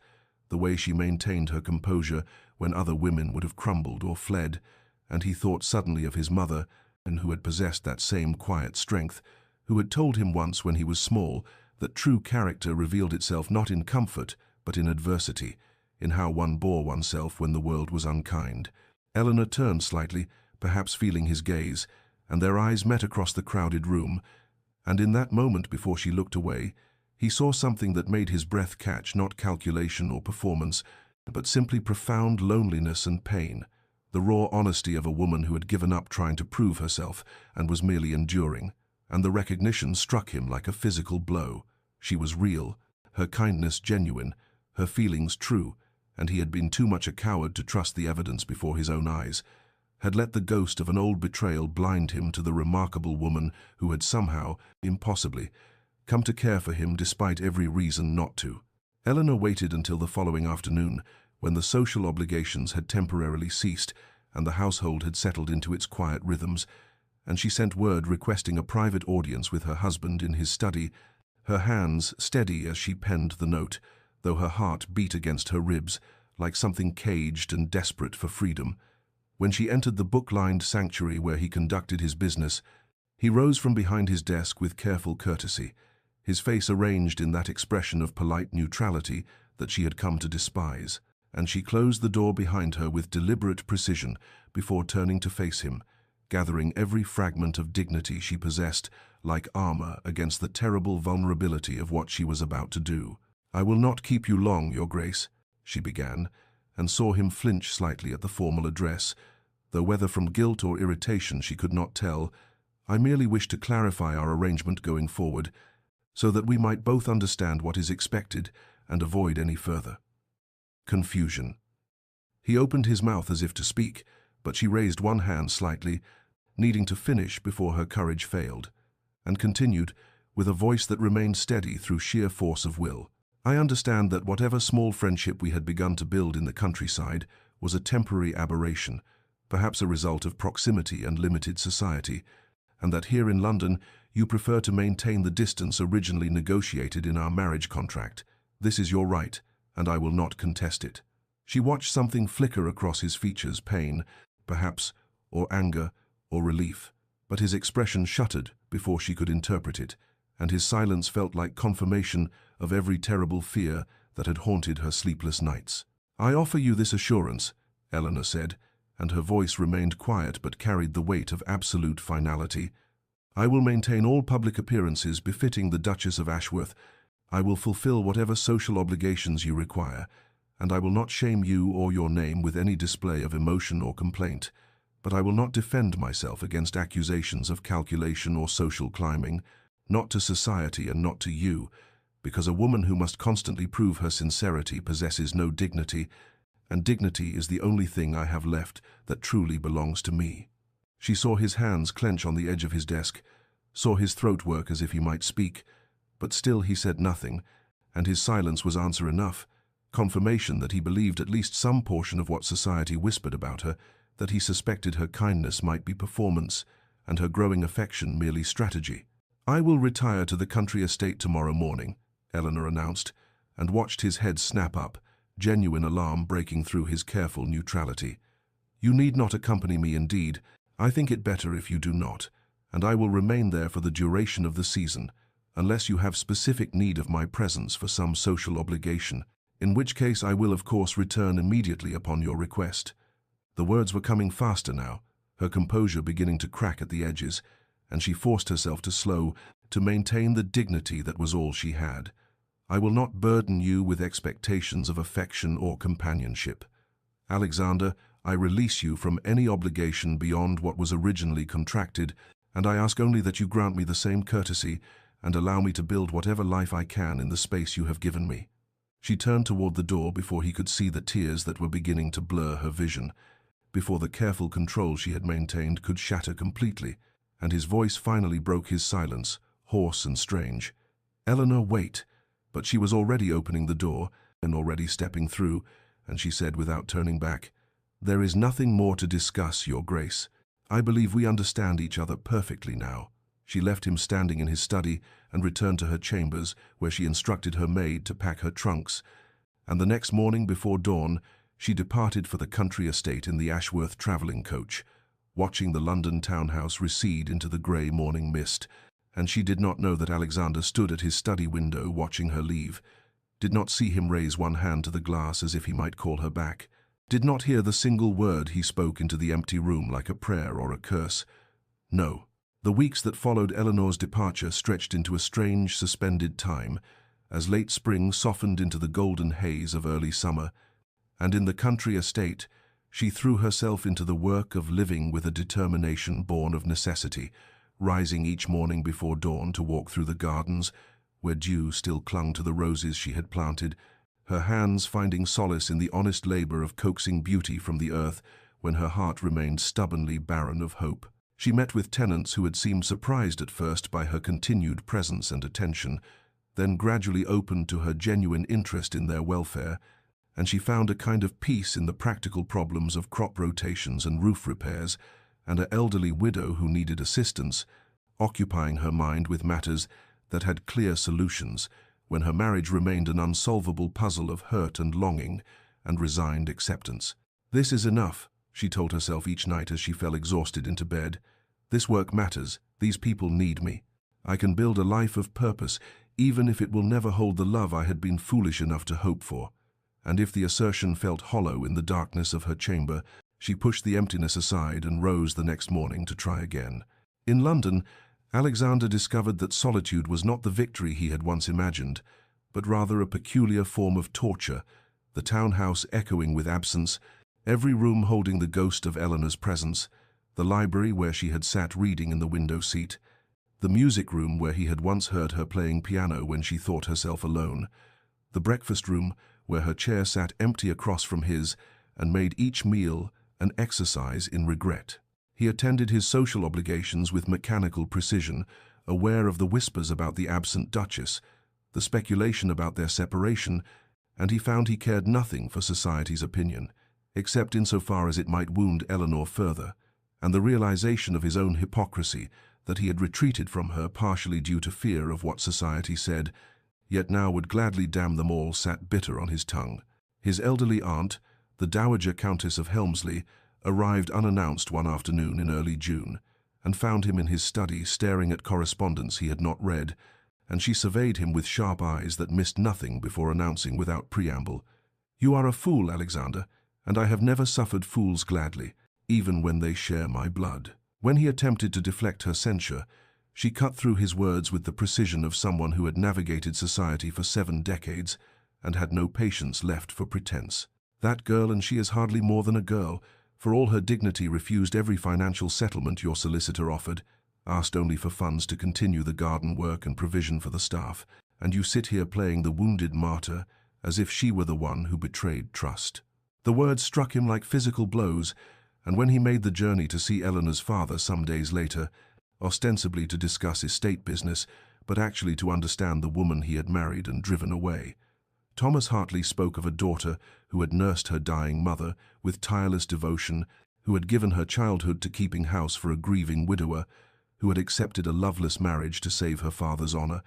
the way she maintained her composure when other women would have crumbled or fled, and he thought suddenly of his mother, and who had possessed that same quiet strength, who had told him once when he was small that true character revealed itself not in comfort but in adversity, in how one bore oneself when the world was unkind. Eleanor turned slightly, perhaps feeling his gaze, and their eyes met across the crowded room, and in that moment before she looked away, he saw something that made his breath catch, not calculation or performance, but simply profound loneliness and pain, the raw honesty of a woman who had given up trying to prove herself and was merely enduring, and the recognition struck him like a physical blow. She was real, her kindness genuine, her feelings true, and he had been too much a coward to trust the evidence before his own eyes, had let the ghost of an old betrayal blind him to the remarkable woman who had somehow, impossibly, come to care for him despite every reason not to. Eleanor waited until the following afternoon, when the social obligations had temporarily ceased and the household had settled into its quiet rhythms, and she sent word requesting a private audience with her husband in his study, her hands steady as she penned the note, though her heart beat against her ribs, like something caged and desperate for freedom. When she entered the book-lined sanctuary where he conducted his business, he rose from behind his desk with careful courtesy, his face arranged in that expression of polite neutrality that she had come to despise, and she closed the door behind her with deliberate precision before turning to face him, gathering every fragment of dignity she possessed like armor against the terrible vulnerability of what she was about to do. "I will not keep you long, Your Grace," she began, and saw him flinch slightly at the formal address, though whether from guilt or irritation she could not tell. "I merely wish to clarify our arrangement going forward, so that we might both understand what is expected and avoid any further confusion." He opened his mouth as if to speak, but she raised one hand slightly, needing to finish before her courage failed, and continued, with a voice that remained steady through sheer force of will. I understand that whatever small friendship we had begun to build in the countryside was a temporary aberration, perhaps a result of proximity and limited society, and that here in London you prefer to maintain the distance originally negotiated in our marriage contract. This is your right, and I will not contest it." She watched something flicker across his features, pain, perhaps, or anger, or relief, but his expression shuttered before she could interpret it, and his silence felt like confirmation of every terrible fear that had haunted her sleepless nights. "I offer you this assurance," Eleanor said, and her voice remained quiet but carried the weight of absolute finality. "I will maintain all public appearances befitting the Duchess of Ashworth. I will fulfill whatever social obligations you require, and I will not shame you or your name with any display of emotion or complaint. But I will not defend myself against accusations of calculation or social climbing, not to society and not to you, because a woman who must constantly prove her sincerity possesses no dignity, and dignity is the only thing I have left that truly belongs to me." She saw his hands clench on the edge of his desk, saw his throat work as if he might speak, but still he said nothing, and his silence was answer enough, confirmation that he believed at least some portion of what society whispered about her, that he suspected her kindness might be performance, and her growing affection merely strategy. "I will retire to the country estate tomorrow morning," Eleanor announced, and watched his head snap up, genuine alarm breaking through his careful neutrality. "You need not accompany me indeed. I think it better if you do not, and I will remain there for the duration of the season, unless you have specific need of my presence for some social obligation, in which case I will of course return immediately upon your request." The words were coming faster now, her composure beginning to crack at the edges, and she forced herself to slow, to maintain the dignity that was all she had. "I will not burden you with expectations of affection or companionship. Alexander, I release you from any obligation beyond what was originally contracted, and I ask only that you grant me the same courtesy and allow me to build whatever life I can in the space you have given me." She turned toward the door before he could see the tears that were beginning to blur her vision, before the careful control she had maintained could shatter completely, and his voice finally broke his silence, hoarse and strange. "Eleanor, wait." But she was already opening the door and already stepping through, and she said without turning back, "There is nothing more to discuss, Your Grace. I believe we understand each other perfectly now." She left him standing in his study and returned to her chambers, where she instructed her maid to pack her trunks, and the next morning before dawn, she departed for the country estate in the Ashworth travelling coach, watching the London townhouse recede into the grey morning mist, and she did not know that Alexander stood at his study window watching her leave, did not see him raise one hand to the glass as if he might call her back, did not hear the single word he spoke into the empty room like a prayer or a curse. No. The weeks that followed Eleanor's departure stretched into a strange, suspended time, as late spring softened into the golden haze of early summer, and in the country estate she threw herself into the work of living with a determination born of necessity, rising each morning before dawn to walk through the gardens, where dew still clung to the roses she had planted, her hands finding solace in the honest labor of coaxing beauty from the earth when her heart remained stubbornly barren of hope. She met with tenants who had seemed surprised at first by her continued presence and attention, then gradually opened to her genuine interest in their welfare, and she found a kind of peace in the practical problems of crop rotations and roof repairs, and an elderly widow who needed assistance, occupying her mind with matters that had clear solutions, when her marriage remained an unsolvable puzzle of hurt and longing and resigned acceptance. "This is enough," she told herself each night as she fell exhausted into bed. "This work matters. These people need me. I can build a life of purpose, even if it will never hold the love I had been foolish enough to hope for." And if the assertion felt hollow in the darkness of her chamber, she pushed the emptiness aside and rose the next morning to try again. In London, Alexander discovered that solitude was not the victory he had once imagined, but rather a peculiar form of torture, the townhouse echoing with absence, every room holding the ghost of Eleanor's presence, the library where she had sat reading in the window seat, the music room where he had once heard her playing piano when she thought herself alone, the breakfast room where her chair sat empty across from his and made each meal an exercise in regret. He attended his social obligations with mechanical precision, aware of the whispers about the absent Duchess, the speculation about their separation, and he found he cared nothing for society's opinion, except insofar as it might wound Eleanor further, and the realization of his own hypocrisy, that he had retreated from her partially due to fear of what society said, yet now would gladly damn them all, sat bitter on his tongue. His elderly aunt, the Dowager Countess of Helmsley, arrived unannounced one afternoon in early June, and found him in his study staring at correspondence he had not read, and she surveyed him with sharp eyes that missed nothing before announcing without preamble, "You are a fool, Alexander, and I have never suffered fools gladly, even when they share my blood." When he attempted to deflect her censure, she cut through his words with the precision of someone who had navigated society for 7 decades and had no patience left for pretense. "That girl, and she is hardly more than a girl, for all her dignity, refused every financial settlement your solicitor offered, asked only for funds to continue the garden work and provision for the staff, and you sit here playing the wounded martyr as if she were the one who betrayed trust." The words struck him like physical blows, and when he made the journey to see Eleanor's father some days later, ostensibly to discuss estate business, but actually to understand the woman he had married and driven away, Thomas Hartley spoke of a daughter who had nursed her dying mother with tireless devotion, who had given her childhood to keeping house for a grieving widower, who had accepted a loveless marriage to save her father's honor,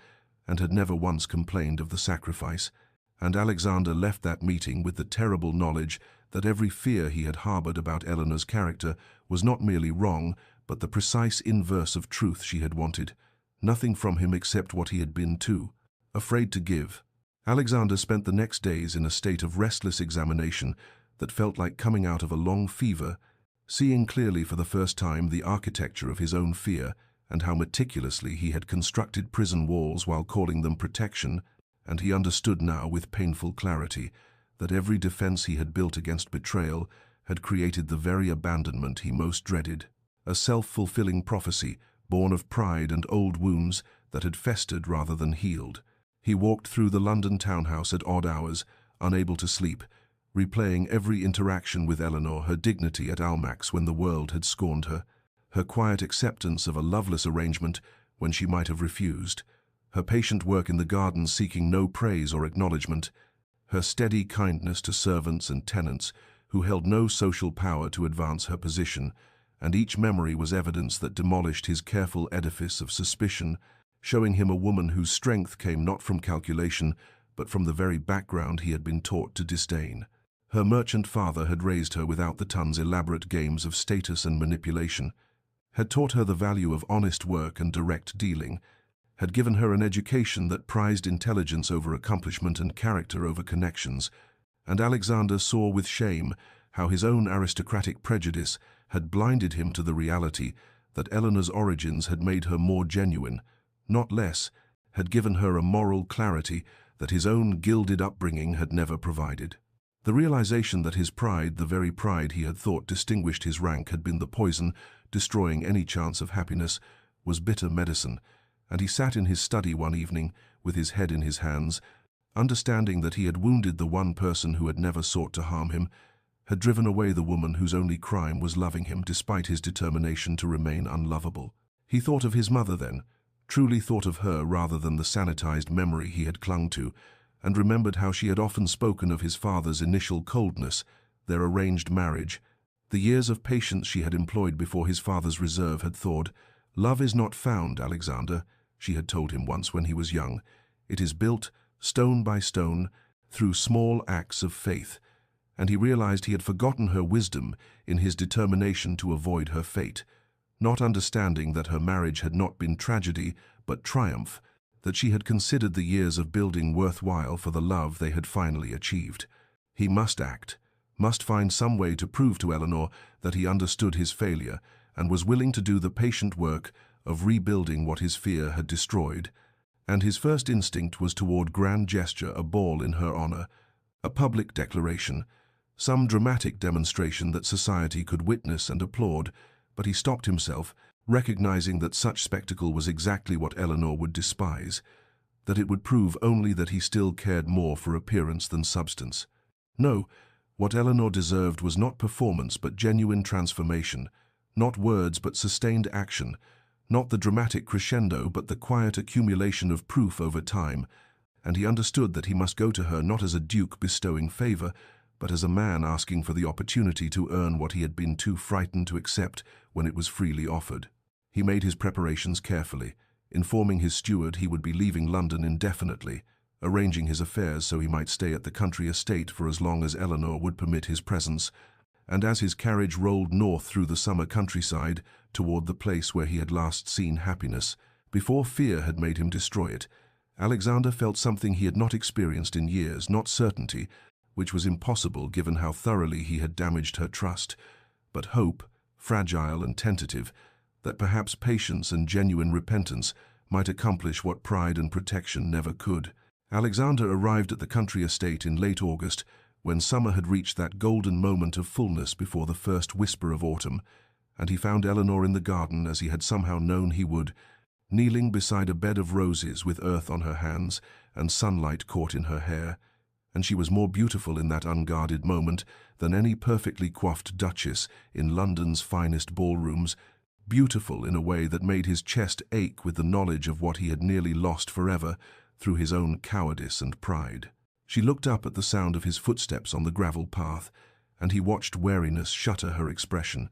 and had never once complained of the sacrifice. And Alexander left that meeting with the terrible knowledge that every fear he had harbored about Eleanor's character was not merely wrong, but the precise inverse of truth she had wanted. Nothing from him except what he had been too, afraid to give. Alexander spent the next days in a state of restless examination that felt like coming out of a long fever, seeing clearly for the first time the architecture of his own fear and how meticulously he had constructed prison walls while calling them protection, and he understood now with painful clarity that every defense he had built against betrayal had created the very abandonment he most dreaded, a self-fulfilling prophecy born of pride and old wounds that had festered rather than healed. He walked through the London townhouse at odd hours, unable to sleep, replaying every interaction with Eleanor, her dignity at Almack's when the world had scorned her, her quiet acceptance of a loveless arrangement when she might have refused, her patient work in the garden seeking no praise or acknowledgement, her steady kindness to servants and tenants who held no social power to advance her position, and each memory was evidence that demolished his careful edifice of suspicion, showing him a woman whose strength came not from calculation, but from the very background he had been taught to disdain. Her merchant father had raised her without the ton's elaborate games of status and manipulation, had taught her the value of honest work and direct dealing, had given her an education that prized intelligence over accomplishment and character over connections, and Alexander saw with shame how his own aristocratic prejudice had blinded him to the reality that Eleanor's origins had made her more genuine, not less, had given her a moral clarity that his own gilded upbringing had never provided. The realization that his pride, the very pride he had thought distinguished his rank, had been the poison destroying any chance of happiness, was bitter medicine, and he sat in his study one evening with his head in his hands, understanding that he had wounded the one person who had never sought to harm him, had driven away the woman whose only crime was loving him despite his determination to remain unlovable. He thought of his mother then, truly thought of her rather than the sanitized memory he had clung to, and remembered how she had often spoken of his father's initial coldness, their arranged marriage, the years of patience she had employed before his father's reserve had thawed. "Love is not found, Alexander," she had told him once when he was young. "It is built, stone by stone, through small acts of faith," and he realized he had forgotten her wisdom in his determination to avoid her fate, not understanding that her marriage had not been tragedy but triumph, that she had considered the years of building worthwhile for the love they had finally achieved. He must act, must find some way to prove to Eleanor that he understood his failure and was willing to do the patient work of rebuilding what his fear had destroyed. And his first instinct was toward grand gesture, a ball in her honor, a public declaration, some dramatic demonstration that society could witness and applaud, but he stopped himself, recognizing that such spectacle was exactly what Eleanor would despise, that it would prove only that he still cared more for appearance than substance. No, what Eleanor deserved was not performance but genuine transformation, not words but sustained action, not the dramatic crescendo but the quiet accumulation of proof over time, and he understood that he must go to her not as a duke bestowing favor, but as a man asking for the opportunity to earn what he had been too frightened to accept when it was freely offered. He made his preparations carefully, informing his steward he would be leaving London indefinitely, arranging his affairs so he might stay at the country estate for as long as Eleanor would permit his presence, and as his carriage rolled north through the summer countryside toward the place where he had last seen happiness, before fear had made him destroy it, Alexander felt something he had not experienced in years, not certainty, which was impossible given how thoroughly he had damaged her trust, but hope, fragile and tentative, that perhaps patience and genuine repentance might accomplish what pride and protection never could. Alexander arrived at the country estate in late August, when summer had reached that golden moment of fullness before the first whisper of autumn, and he found Eleanor in the garden as he had somehow known he would, kneeling beside a bed of roses with earth on her hands and sunlight caught in her hair, and she was more beautiful in that unguarded moment than any perfectly coiffed duchess in London's finest ballrooms, beautiful in a way that made his chest ache with the knowledge of what he had nearly lost forever through his own cowardice and pride. She looked up at the sound of his footsteps on the gravel path, and he watched wariness shutter her expression,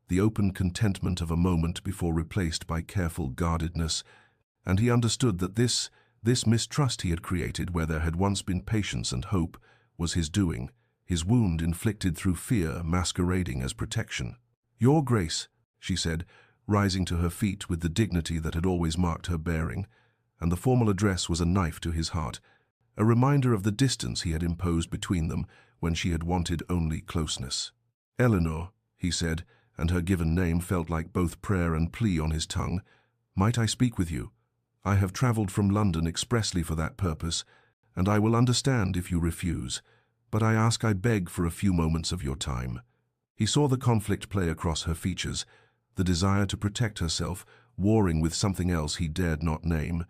the open contentment of a moment before replaced by careful guardedness, and he understood that this mistrust he had created where there had once been patience and hope was his doing, his wound inflicted through fear masquerading as protection. "Your Grace," she said, rising to her feet with the dignity that had always marked her bearing, and the formal address was a knife to his heart, a reminder of the distance he had imposed between them when she had wanted only closeness. "Eleanor," he said, and her given name felt like both prayer and plea on his tongue, "might I speak with you? I have travelled from London expressly for that purpose, and I will understand if you refuse, but I beg for a few moments of your time." He saw the conflict play across her features, the desire to protect herself, warring with something else he dared not name,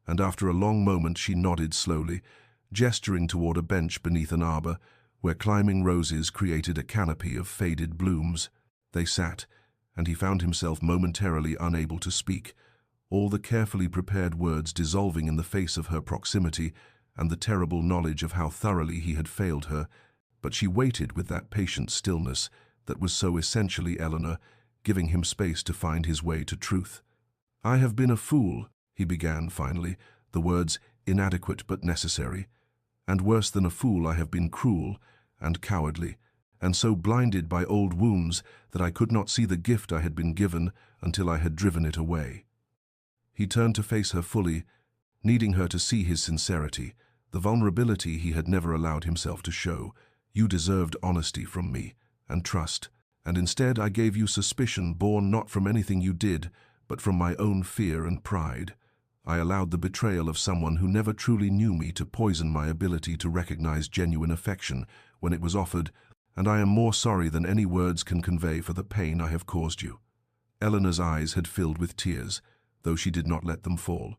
and after a long moment she nodded slowly, gesturing toward a bench beneath an arbor, where climbing roses created a canopy of faded blooms. They sat, and he found himself momentarily unable to speak, all the carefully prepared words dissolving in the face of her proximity and the terrible knowledge of how thoroughly he had failed her, but she waited with that patient stillness that was so essentially Eleanor, giving him space to find his way to truth. "I have been a fool," he began finally, the words inadequate but necessary, "and worse than a fool I have been cruel and cowardly, and so blinded by old wounds that I could not see the gift I had been given until I had driven it away." He turned to face her fully, needing her to see his sincerity, the vulnerability he had never allowed himself to show. "You deserved honesty from me, and trust, and instead I gave you suspicion born not from anything you did, but from my own fear and pride. I allowed the betrayal of someone who never truly knew me to poison my ability to recognize genuine affection when it was offered, and I am more sorry than any words can convey for the pain I have caused you." Eleanor's eyes had filled with tears, though she did not let them fall.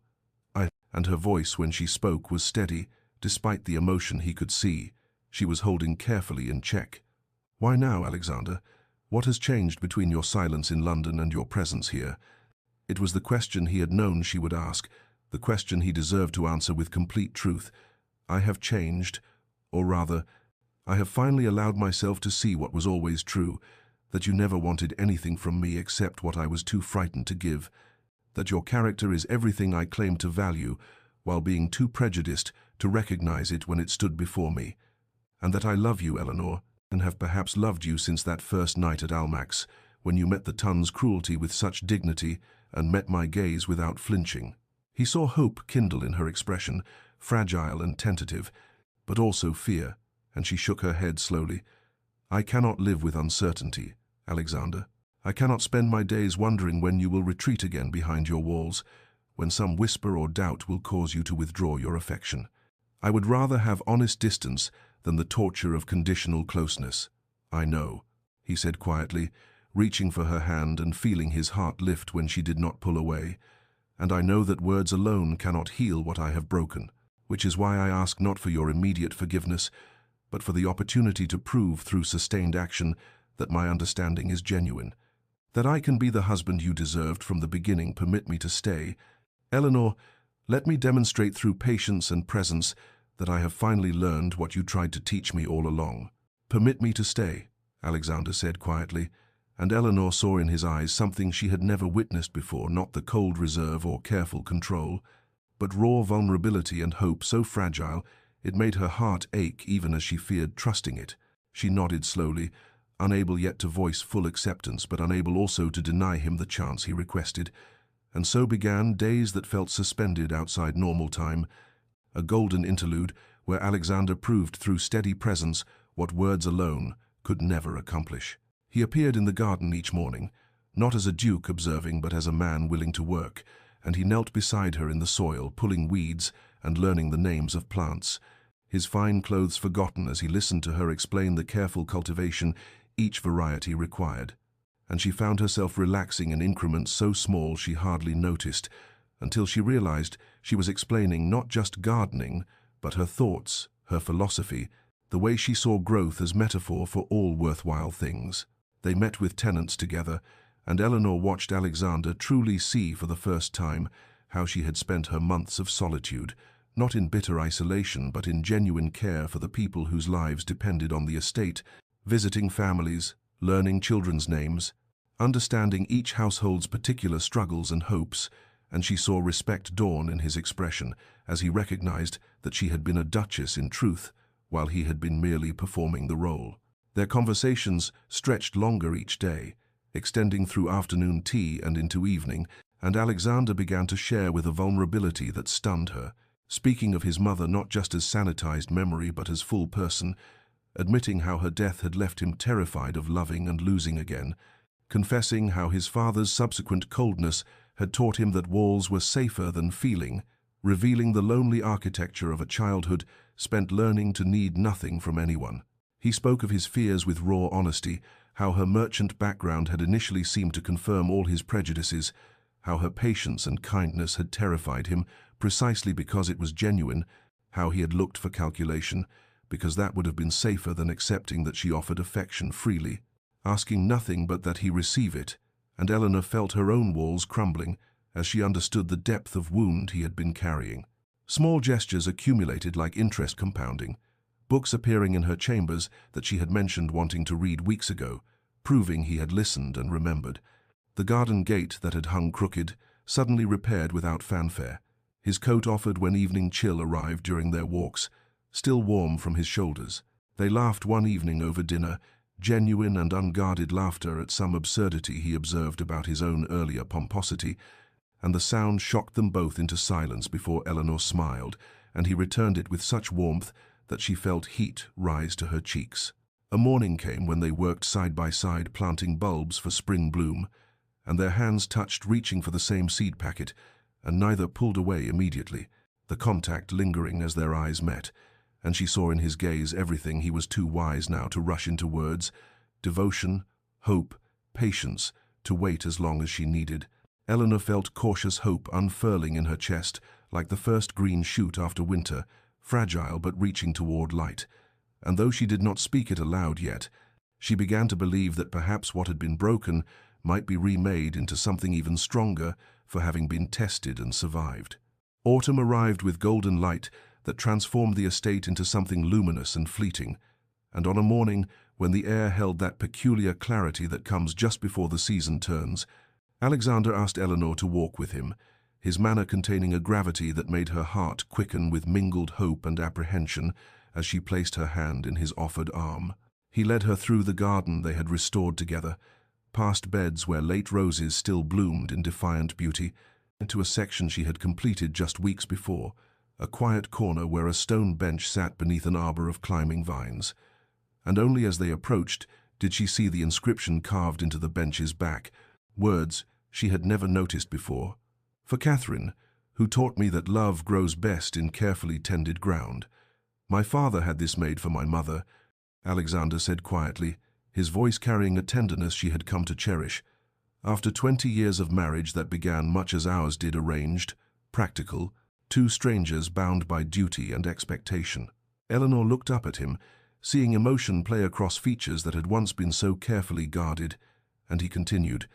And her voice when she spoke was steady, despite the emotion he could see. She was holding carefully in check. "Why now, Alexander? What has changed between your silence in London and your presence here?" It was the question he had known she would ask, the question he deserved to answer with complete truth. "I have changed, or rather, I have finally allowed myself to see what was always true, that you never wanted anything from me except what I was too frightened to give, that your character is everything I claim to value, while being too prejudiced to recognize it when it stood before me, and that I love you, Eleanor, and have perhaps loved you since that first night at Almack's, when you met the ton's cruelty with such dignity and met my gaze without flinching." He saw hope kindle in her expression, fragile and tentative, but also fear, and she shook her head slowly. "I cannot live with uncertainty, Alexander. I cannot spend my days wondering when you will retreat again behind your walls, when some whisper or doubt will cause you to withdraw your affection. I would rather have honest distance than the torture of conditional closeness." "I know," he said quietly, reaching for her hand and feeling his heart lift when she did not pull away. "And I know that words alone cannot heal what I have broken, which is why I ask not for your immediate forgiveness, but for the opportunity to prove through sustained action that my understanding is genuine. That I can be the husband you deserved from the beginning. Permit me to stay. Eleanor, Let me demonstrate through patience and presence that I have finally learned what you tried to teach me all along. Permit me to stay, Alexander said quietly, and Eleanor saw in his eyes something she had never witnessed before, not the cold reserve or careful control, but raw vulnerability and hope so fragile it made her heart ache even as she feared trusting it. She nodded slowly, unable yet to voice full acceptance, but unable also to deny him the chance he requested. And so began days that felt suspended outside normal time, a golden interlude where Alexander proved through steady presence what words alone could never accomplish. He appeared in the garden each morning, not as a duke observing but as a man willing to work, and he knelt beside her in the soil, pulling weeds and learning the names of plants, his fine clothes forgotten as he listened to her explain the careful cultivation each variety required. And she found herself relaxing in increments so small she hardly noticed, until she realized she was explaining not just gardening, but her thoughts, her philosophy, the way she saw growth as metaphor for all worthwhile things. They met with tenants together, and Eleanor watched Alexander truly see for the first time how she had spent her months of solitude, not in bitter isolation but in genuine care for the people whose lives depended on the estate, visiting families, learning children's names, understanding each household's particular struggles and hopes, and she saw respect dawn in his expression as he recognized that she had been a duchess in truth, while he had been merely performing the role. Their conversations stretched longer each day, extending through afternoon tea and into evening, and Alexander began to share with a vulnerability that stunned her, speaking of his mother not just as sanitized memory but as full person, admitting how her death had left him terrified of loving and losing again, confessing how his father's subsequent coldness had taught him that walls were safer than feeling, revealing the lonely architecture of a childhood spent learning to need nothing from anyone. He spoke of his fears with raw honesty, how her merchant background had initially seemed to confirm all his prejudices, how her patience and kindness had terrified him precisely because it was genuine, how he had looked for calculation, because that would have been safer than accepting that she offered affection freely, asking nothing but that he receive it, and Eleanor felt her own walls crumbling as she understood the depth of wound he had been carrying. Small gestures accumulated like interest compounding, books appearing in her chambers that she had mentioned wanting to read weeks ago, proving he had listened and remembered. The garden gate that had hung crooked, suddenly repaired without fanfare. His coat offered when evening chill arrived during their walks, still warm from his shoulders. They laughed one evening over dinner, genuine and unguarded laughter at some absurdity he observed about his own earlier pomposity, and the sound shocked them both into silence before Eleanor smiled, and he returned it with such warmth that she felt heat rise to her cheeks. A morning came when they worked side by side planting bulbs for spring bloom, and their hands touched reaching for the same seed packet, and neither pulled away immediately, the contact lingering as their eyes met, and she saw in his gaze everything he was too wise now to rush into words: devotion, hope, patience, to wait as long as she needed. Eleanor felt cautious hope unfurling in her chest, like the first green shoot after winter, fragile but reaching toward light. And though she did not speak it aloud yet, she began to believe that perhaps what had been broken might be remade into something even stronger for having been tested and survived. Autumn arrived with golden light that transformed the estate into something luminous and fleeting, and on a morning when the air held that peculiar clarity that comes just before the season turns, Alexander asked Eleanor to walk with him, his manner containing a gravity that made her heart quicken with mingled hope and apprehension as she placed her hand in his offered arm. He led her through the garden they had restored together, past beds where late roses still bloomed in defiant beauty, into a section she had completed just weeks before, a quiet corner where a stone bench sat beneath an arbor of climbing vines. And only as they approached did she see the inscription carved into the bench's back, words she had never noticed before. For Catherine, who taught me that love grows best in carefully tended ground. My father had this made for my mother, Alexander said quietly, his voice carrying a tenderness she had come to cherish. After 20 years of marriage that began much as ours did, arranged, practical, two strangers bound by duty and expectation. Eleanor looked up at him, seeing emotion play across features that had once been so carefully guarded, and he continued,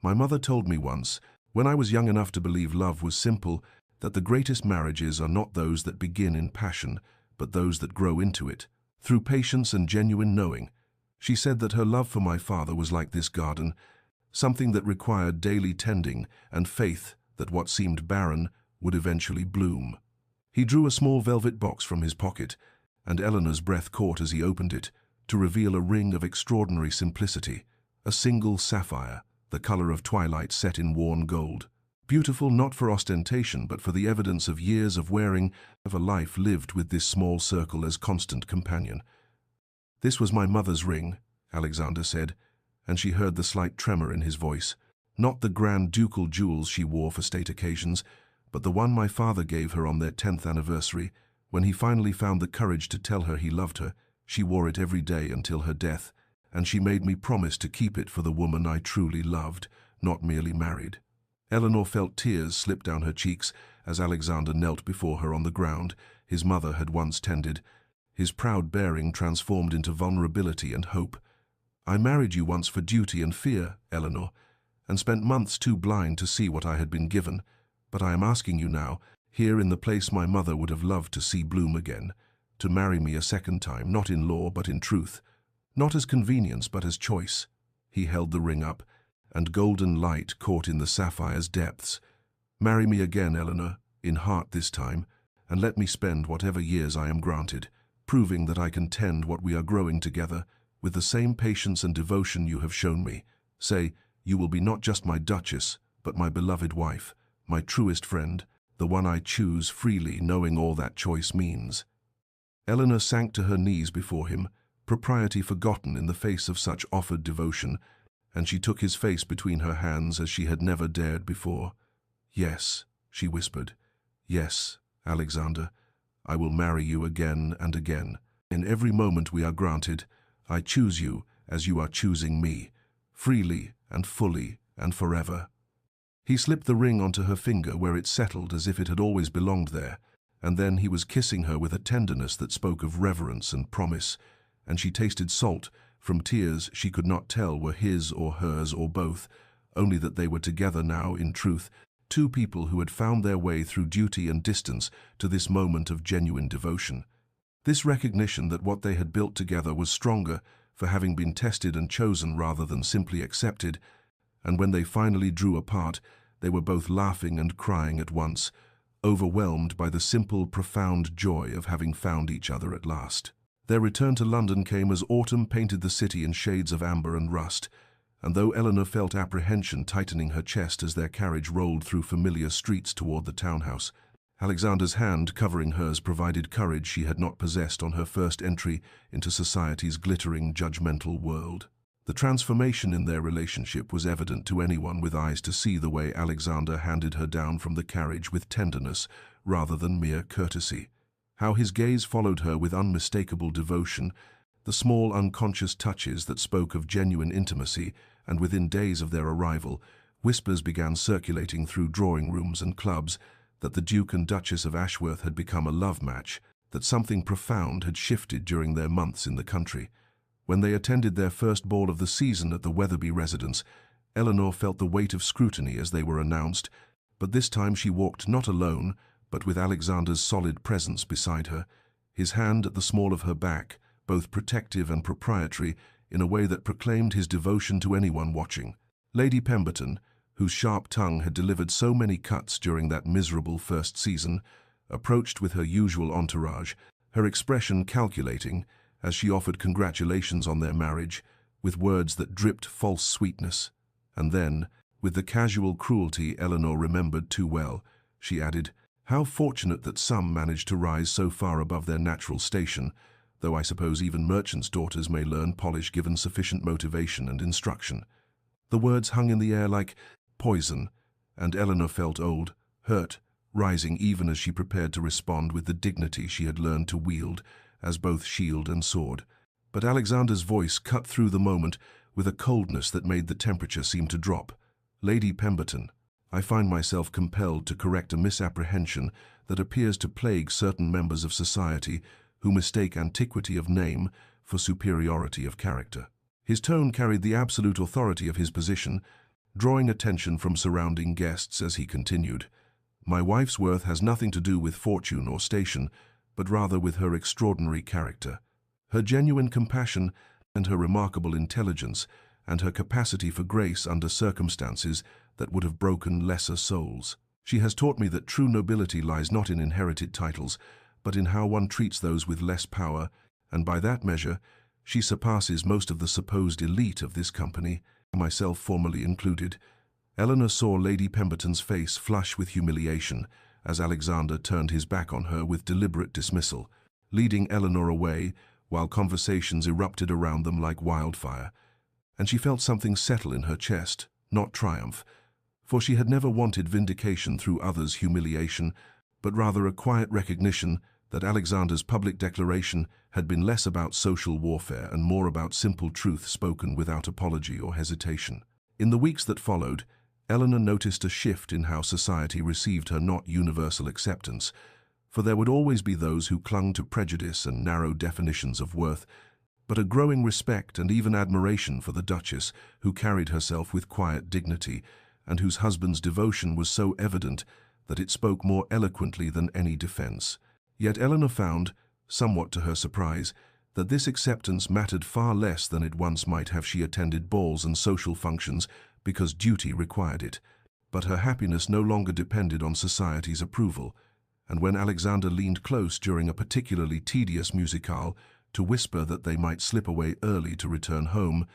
"My mother told me once, when I was young enough to believe love was simple, that the greatest marriages are not those that begin in passion, but those that grow into it, through patience and genuine knowing. She said that her love for my father was like this garden, something that required daily tending and faith that what seemed barren would eventually bloom. He drew a small velvet box from his pocket, and Eleanor's breath caught as he opened it, to reveal a ring of extraordinary simplicity, a single sapphire, the color of twilight set in worn gold. Beautiful not for ostentation, but for the evidence of years of wearing, of a life lived with this small circle as constant companion. "This was my mother's ring," Alexander said, and she heard the slight tremor in his voice. "Not the grand ducal jewels she wore for state occasions, but the one my father gave her on their 10th anniversary, when he finally found the courage to tell her he loved her. She wore it every day until her death, and she made me promise to keep it for the woman I truly loved, not merely married." Eleanor felt tears slip down her cheeks as Alexander knelt before her on the ground his mother had once tended, his proud bearing transformed into vulnerability and hope. "I married you once for duty and fear, Eleanor, and spent months too blind to see what I had been given, but I am asking you now, here in the place my mother would have loved to see bloom again, to marry me a second time, not in law but in truth, not as convenience but as choice." He held the ring up, and golden light caught in the sapphire's depths. "Marry me again, Eleanor, in heart this time, and let me spend whatever years I am granted, proving that I can tend what we are growing together with the same patience and devotion you have shown me. Say, you will be not just my duchess, but my beloved wife, my truest friend, the one I choose freely, knowing all that choice means." Eleanor sank to her knees before him, propriety forgotten in the face of such offered devotion, and she took his face between her hands as she had never dared before. "Yes," she whispered. "Yes, Alexander, I will marry you again and again. In every moment we are granted, I choose you as you are choosing me, freely and fully and forever." He slipped the ring onto her finger where it settled as if it had always belonged there, and then he was kissing her with a tenderness that spoke of reverence and promise, and she tasted salt from tears she could not tell were his or hers or both, only that they were together now in truth, two people who had found their way through duty and distance to this moment of genuine devotion. This recognition that what they had built together was stronger for having been tested and chosen rather than simply accepted, and when they finally drew apart, they were both laughing and crying at once, overwhelmed by the simple, profound joy of having found each other at last. Their return to London came as autumn painted the city in shades of amber and rust, and though Eleanor felt apprehension tightening her chest as their carriage rolled through familiar streets toward the townhouse, Alexander's hand covering hers provided courage she had not possessed on her first entry into society's glittering, judgmental world. The transformation in their relationship was evident to anyone with eyes to see the way Alexander handed her down from the carriage with tenderness rather than mere courtesy. How his gaze followed her with unmistakable devotion, the small unconscious touches that spoke of genuine intimacy, and within days of their arrival, whispers began circulating through drawing rooms and clubs that the Duke and Duchess of Ashworth had become a love match, that something profound had shifted during their months in the country. When they attended their first ball of the season at the Weatherby residence, Eleanor felt the weight of scrutiny as they were announced, but this time she walked not alone, but with Alexander's solid presence beside her, his hand at the small of her back, both protective and proprietary, in a way that proclaimed his devotion to anyone watching. Lady Pemberton, whose sharp tongue had delivered so many cuts during that miserable first season, approached with her usual entourage, her expression calculating, as she offered congratulations on their marriage, with words that dripped false sweetness. And then, with the casual cruelty Eleanor remembered too well, she added, "How fortunate that some manage to rise so far above their natural station, though I suppose even merchants' daughters may learn polish given sufficient motivation and instruction." The words hung in the air like poison, and Eleanor felt old, hurt, rising even as she prepared to respond with the dignity she had learned to wield as both shield and sword. But Alexander's voice cut through the moment with a coldness that made the temperature seem to drop. "Lady Pemberton, I find myself compelled to correct a misapprehension that appears to plague certain members of society who mistake antiquity of name for superiority of character." His tone carried the absolute authority of his position, drawing attention from surrounding guests as he continued. My wife's worth has nothing to do with fortune or station, but rather with her extraordinary character, her genuine compassion and her remarkable intelligence, and her capacity for grace under circumstances that would have broken lesser souls. She has taught me that true nobility lies not in inherited titles, but in how one treats those with less power, and by that measure, she surpasses most of the supposed elite of this company, myself formerly included. Eleanor saw Lady Pemberton's face flush with humiliation as Alexander turned his back on her with deliberate dismissal, leading Eleanor away while conversations erupted around them like wildfire. And she felt something settle in her chest, not triumph, for she had never wanted vindication through others' humiliation, but rather a quiet recognition that Alexander's public declaration had been less about social warfare and more about simple truth spoken without apology or hesitation. In the weeks that followed, Eleanor noticed a shift in how society received her not universal acceptance, for there would always be those who clung to prejudice and narrow definitions of worth, but a growing respect and even admiration for the Duchess, who carried herself with quiet dignity, and whose husband's devotion was so evident that it spoke more eloquently than any defense. Yet Eleanor found, somewhat to her surprise, that this acceptance mattered far less than it once might have. She attended balls and social functions because duty required it, but her happiness no longer depended on society's approval, and when Alexander leaned close during a particularly tedious musicale to whisper that they might slip away early to return home,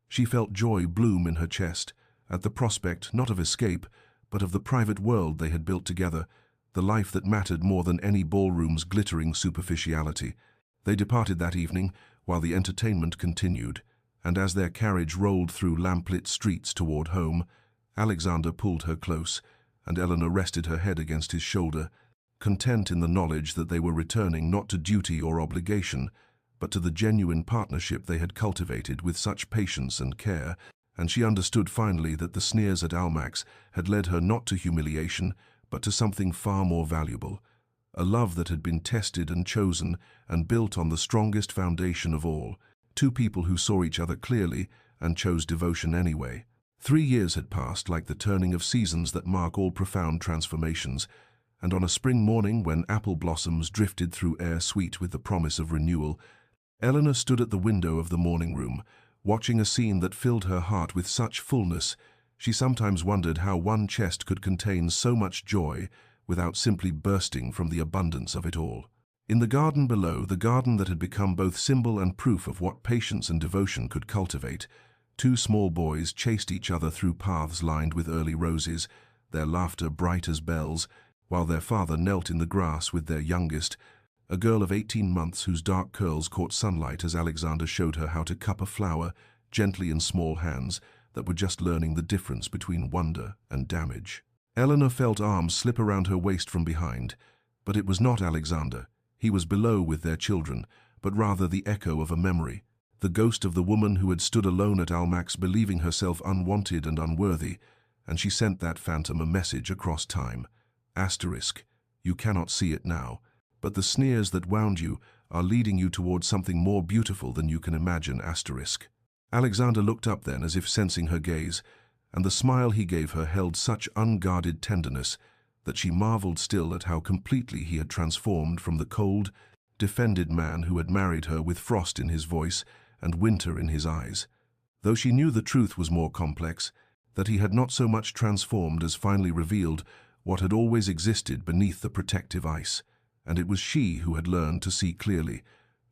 she felt joy bloom in her chest at the prospect not of escape, but of the private world they had built together, the life that mattered more than any ballroom's glittering superficiality. They departed that evening while the entertainment continued, and as their carriage rolled through lamplit streets toward home, Alexander pulled her close, and Eleanor rested her head against his shoulder, content in the knowledge that they were returning not to duty or obligation, but to the genuine partnership they had cultivated with such patience and care, and she understood finally that the sneers at Almax had led her not to humiliation, but to something far more valuable, a love that had been tested and chosen and built on the strongest foundation of all, two people who saw each other clearly and chose devotion anyway. 3 years had passed like the turning of seasons that mark all profound transformations, and on a spring morning when apple blossoms drifted through air sweet with the promise of renewal, Eleanor stood at the window of the morning room, watching a scene that filled her heart with such fullness. She sometimes wondered how one chest could contain so much joy without simply bursting from the abundance of it all. In the garden below, the garden that had become both symbol and proof of what patience and devotion could cultivate, 2 small boys chased each other through paths lined with early roses, their laughter bright as bells, while their father knelt in the grass with their youngest, a girl of 18 months whose dark curls caught sunlight as Alexander showed her how to cup a flower gently in small hands that were just learning the difference between wonder and damage. Eleanor felt arms slip around her waist from behind, but it was not Alexander. He was below with their children, but rather the echo of a memory, the ghost of the woman who had stood alone at Almax believing herself unwanted and unworthy, and she sent that phantom a message across time. Asterisk, you cannot see it now, but the sneers that wound you are leading you towards something more beautiful than you can imagine. Asterisk. Alexander looked up then as if sensing her gaze, and the smile he gave her held such unguarded tenderness that she marveled still at how completely he had transformed from the cold, defended man who had married her with frost in his voice and winter in his eyes. Though she knew the truth was more complex, that he had not so much transformed as finally revealed what had always existed beneath the protective ice, and it was she who had learned to see clearly,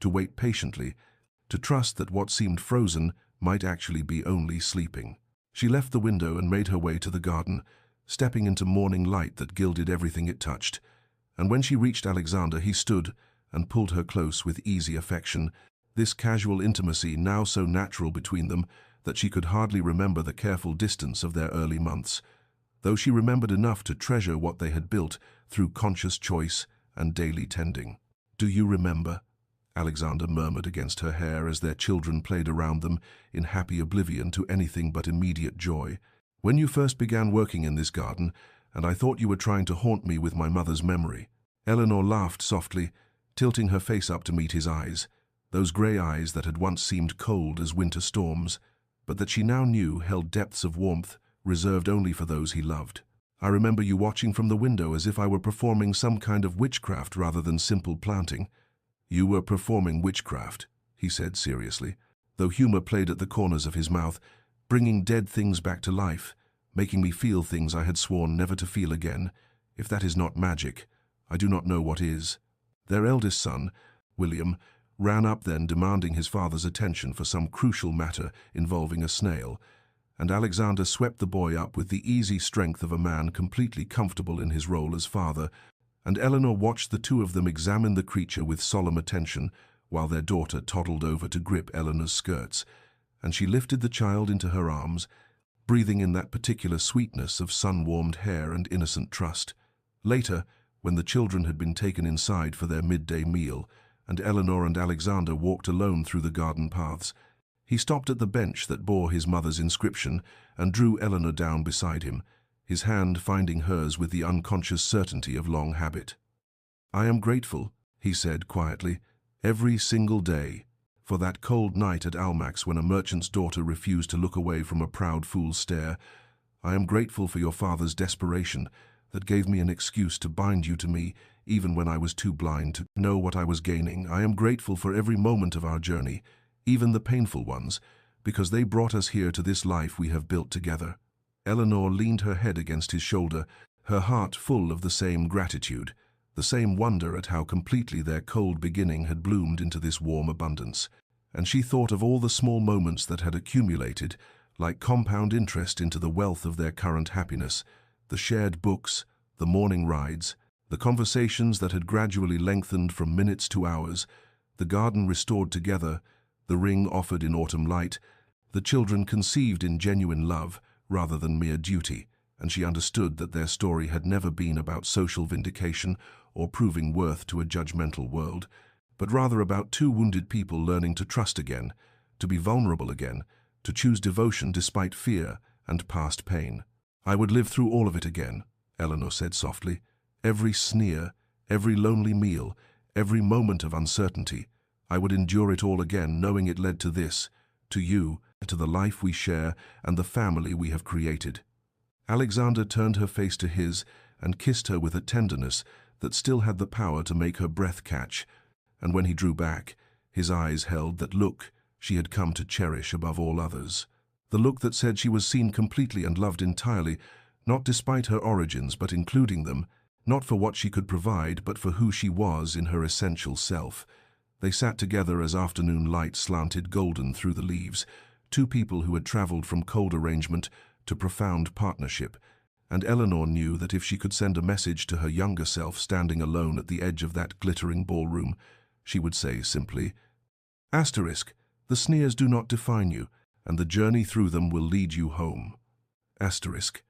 to wait patiently, to trust that what seemed frozen might actually be only sleeping. She left the window and made her way to the garden, stepping into morning light that gilded everything it touched, and when she reached Alexander he stood and pulled her close with easy affection, this casual intimacy now so natural between them that she could hardly remember the careful distance of their early months, though she remembered enough to treasure what they had built through conscious choice and daily tending. "Do you remember?" Alexander murmured against her hair as their children played around them in happy oblivion to anything but immediate joy. "When you first began working in this garden, and I thought you were trying to haunt me with my mother's memory." Eleanor laughed softly, tilting her face up to meet his eyes, those grey eyes that had once seemed cold as winter storms, but that she now knew held depths of warmth reserved only for those he loved. I remember you watching from the window as if I were performing some kind of witchcraft rather than simple planting. You were performing witchcraft, he said seriously, though humor played at the corners of his mouth, bringing dead things back to life, making me feel things I had sworn never to feel again. If that is not magic, I do not know what is. Their eldest son, William, ran up then demanding his father's attention for some crucial matter involving a snail, and Alexander swept the boy up with the easy strength of a man completely comfortable in his role as father, and Eleanor watched the two of them examine the creature with solemn attention while their daughter toddled over to grip Eleanor's skirts, and she lifted the child into her arms, breathing in that particular sweetness of sun-warmed hair and innocent trust. Later, when the children had been taken inside for their midday meal, and Eleanor and Alexander walked alone through the garden paths, he stopped at the bench that bore his mother's inscription and drew Eleanor down beside him, his hand finding hers with the unconscious certainty of long habit. "I am grateful," he said quietly, "every single day, for that cold night at Almack's when a merchant's daughter refused to look away from a proud fool's stare. I am grateful for your father's desperation that gave me an excuse to bind you to me even when I was too blind to know what I was gaining. I am grateful for every moment of our journey, even the painful ones, because they brought us here to this life we have built together." Eleanor leaned her head against his shoulder, her heart full of the same gratitude, the same wonder at how completely their cold beginning had bloomed into this warm abundance. And she thought of all the small moments that had accumulated, like compound interest into the wealth of their current happiness, the shared books, the morning rides, the conversations that had gradually lengthened from minutes to hours, the garden restored together, the ring offered in autumn light, the children conceived in genuine love rather than mere duty, and she understood that their story had never been about social vindication or proving worth to a judgmental world, but rather about two wounded people learning to trust again, to be vulnerable again, to choose devotion despite fear and past pain. "I would live through all of it again," Eleanor said softly. "Every sneer, every lonely meal, every moment of uncertainty. I would endure it all again, knowing it led to this, to you, to the life we share and the family we have created." Alexander turned her face to his and kissed her with a tenderness that still had the power to make her breath catch, and when he drew back, his eyes held that look she had come to cherish above all others. The look that said she was seen completely and loved entirely, not despite her origins but including them, not for what she could provide but for who she was in her essential self. They sat together as afternoon light slanted golden through the leaves, two people who had traveled from cold arrangement to profound partnership, and Eleanor knew that if she could send a message to her younger self standing alone at the edge of that glittering ballroom, she would say simply, "Asterisk, the sneers do not define you, and the journey through them will lead you home." Asterisk.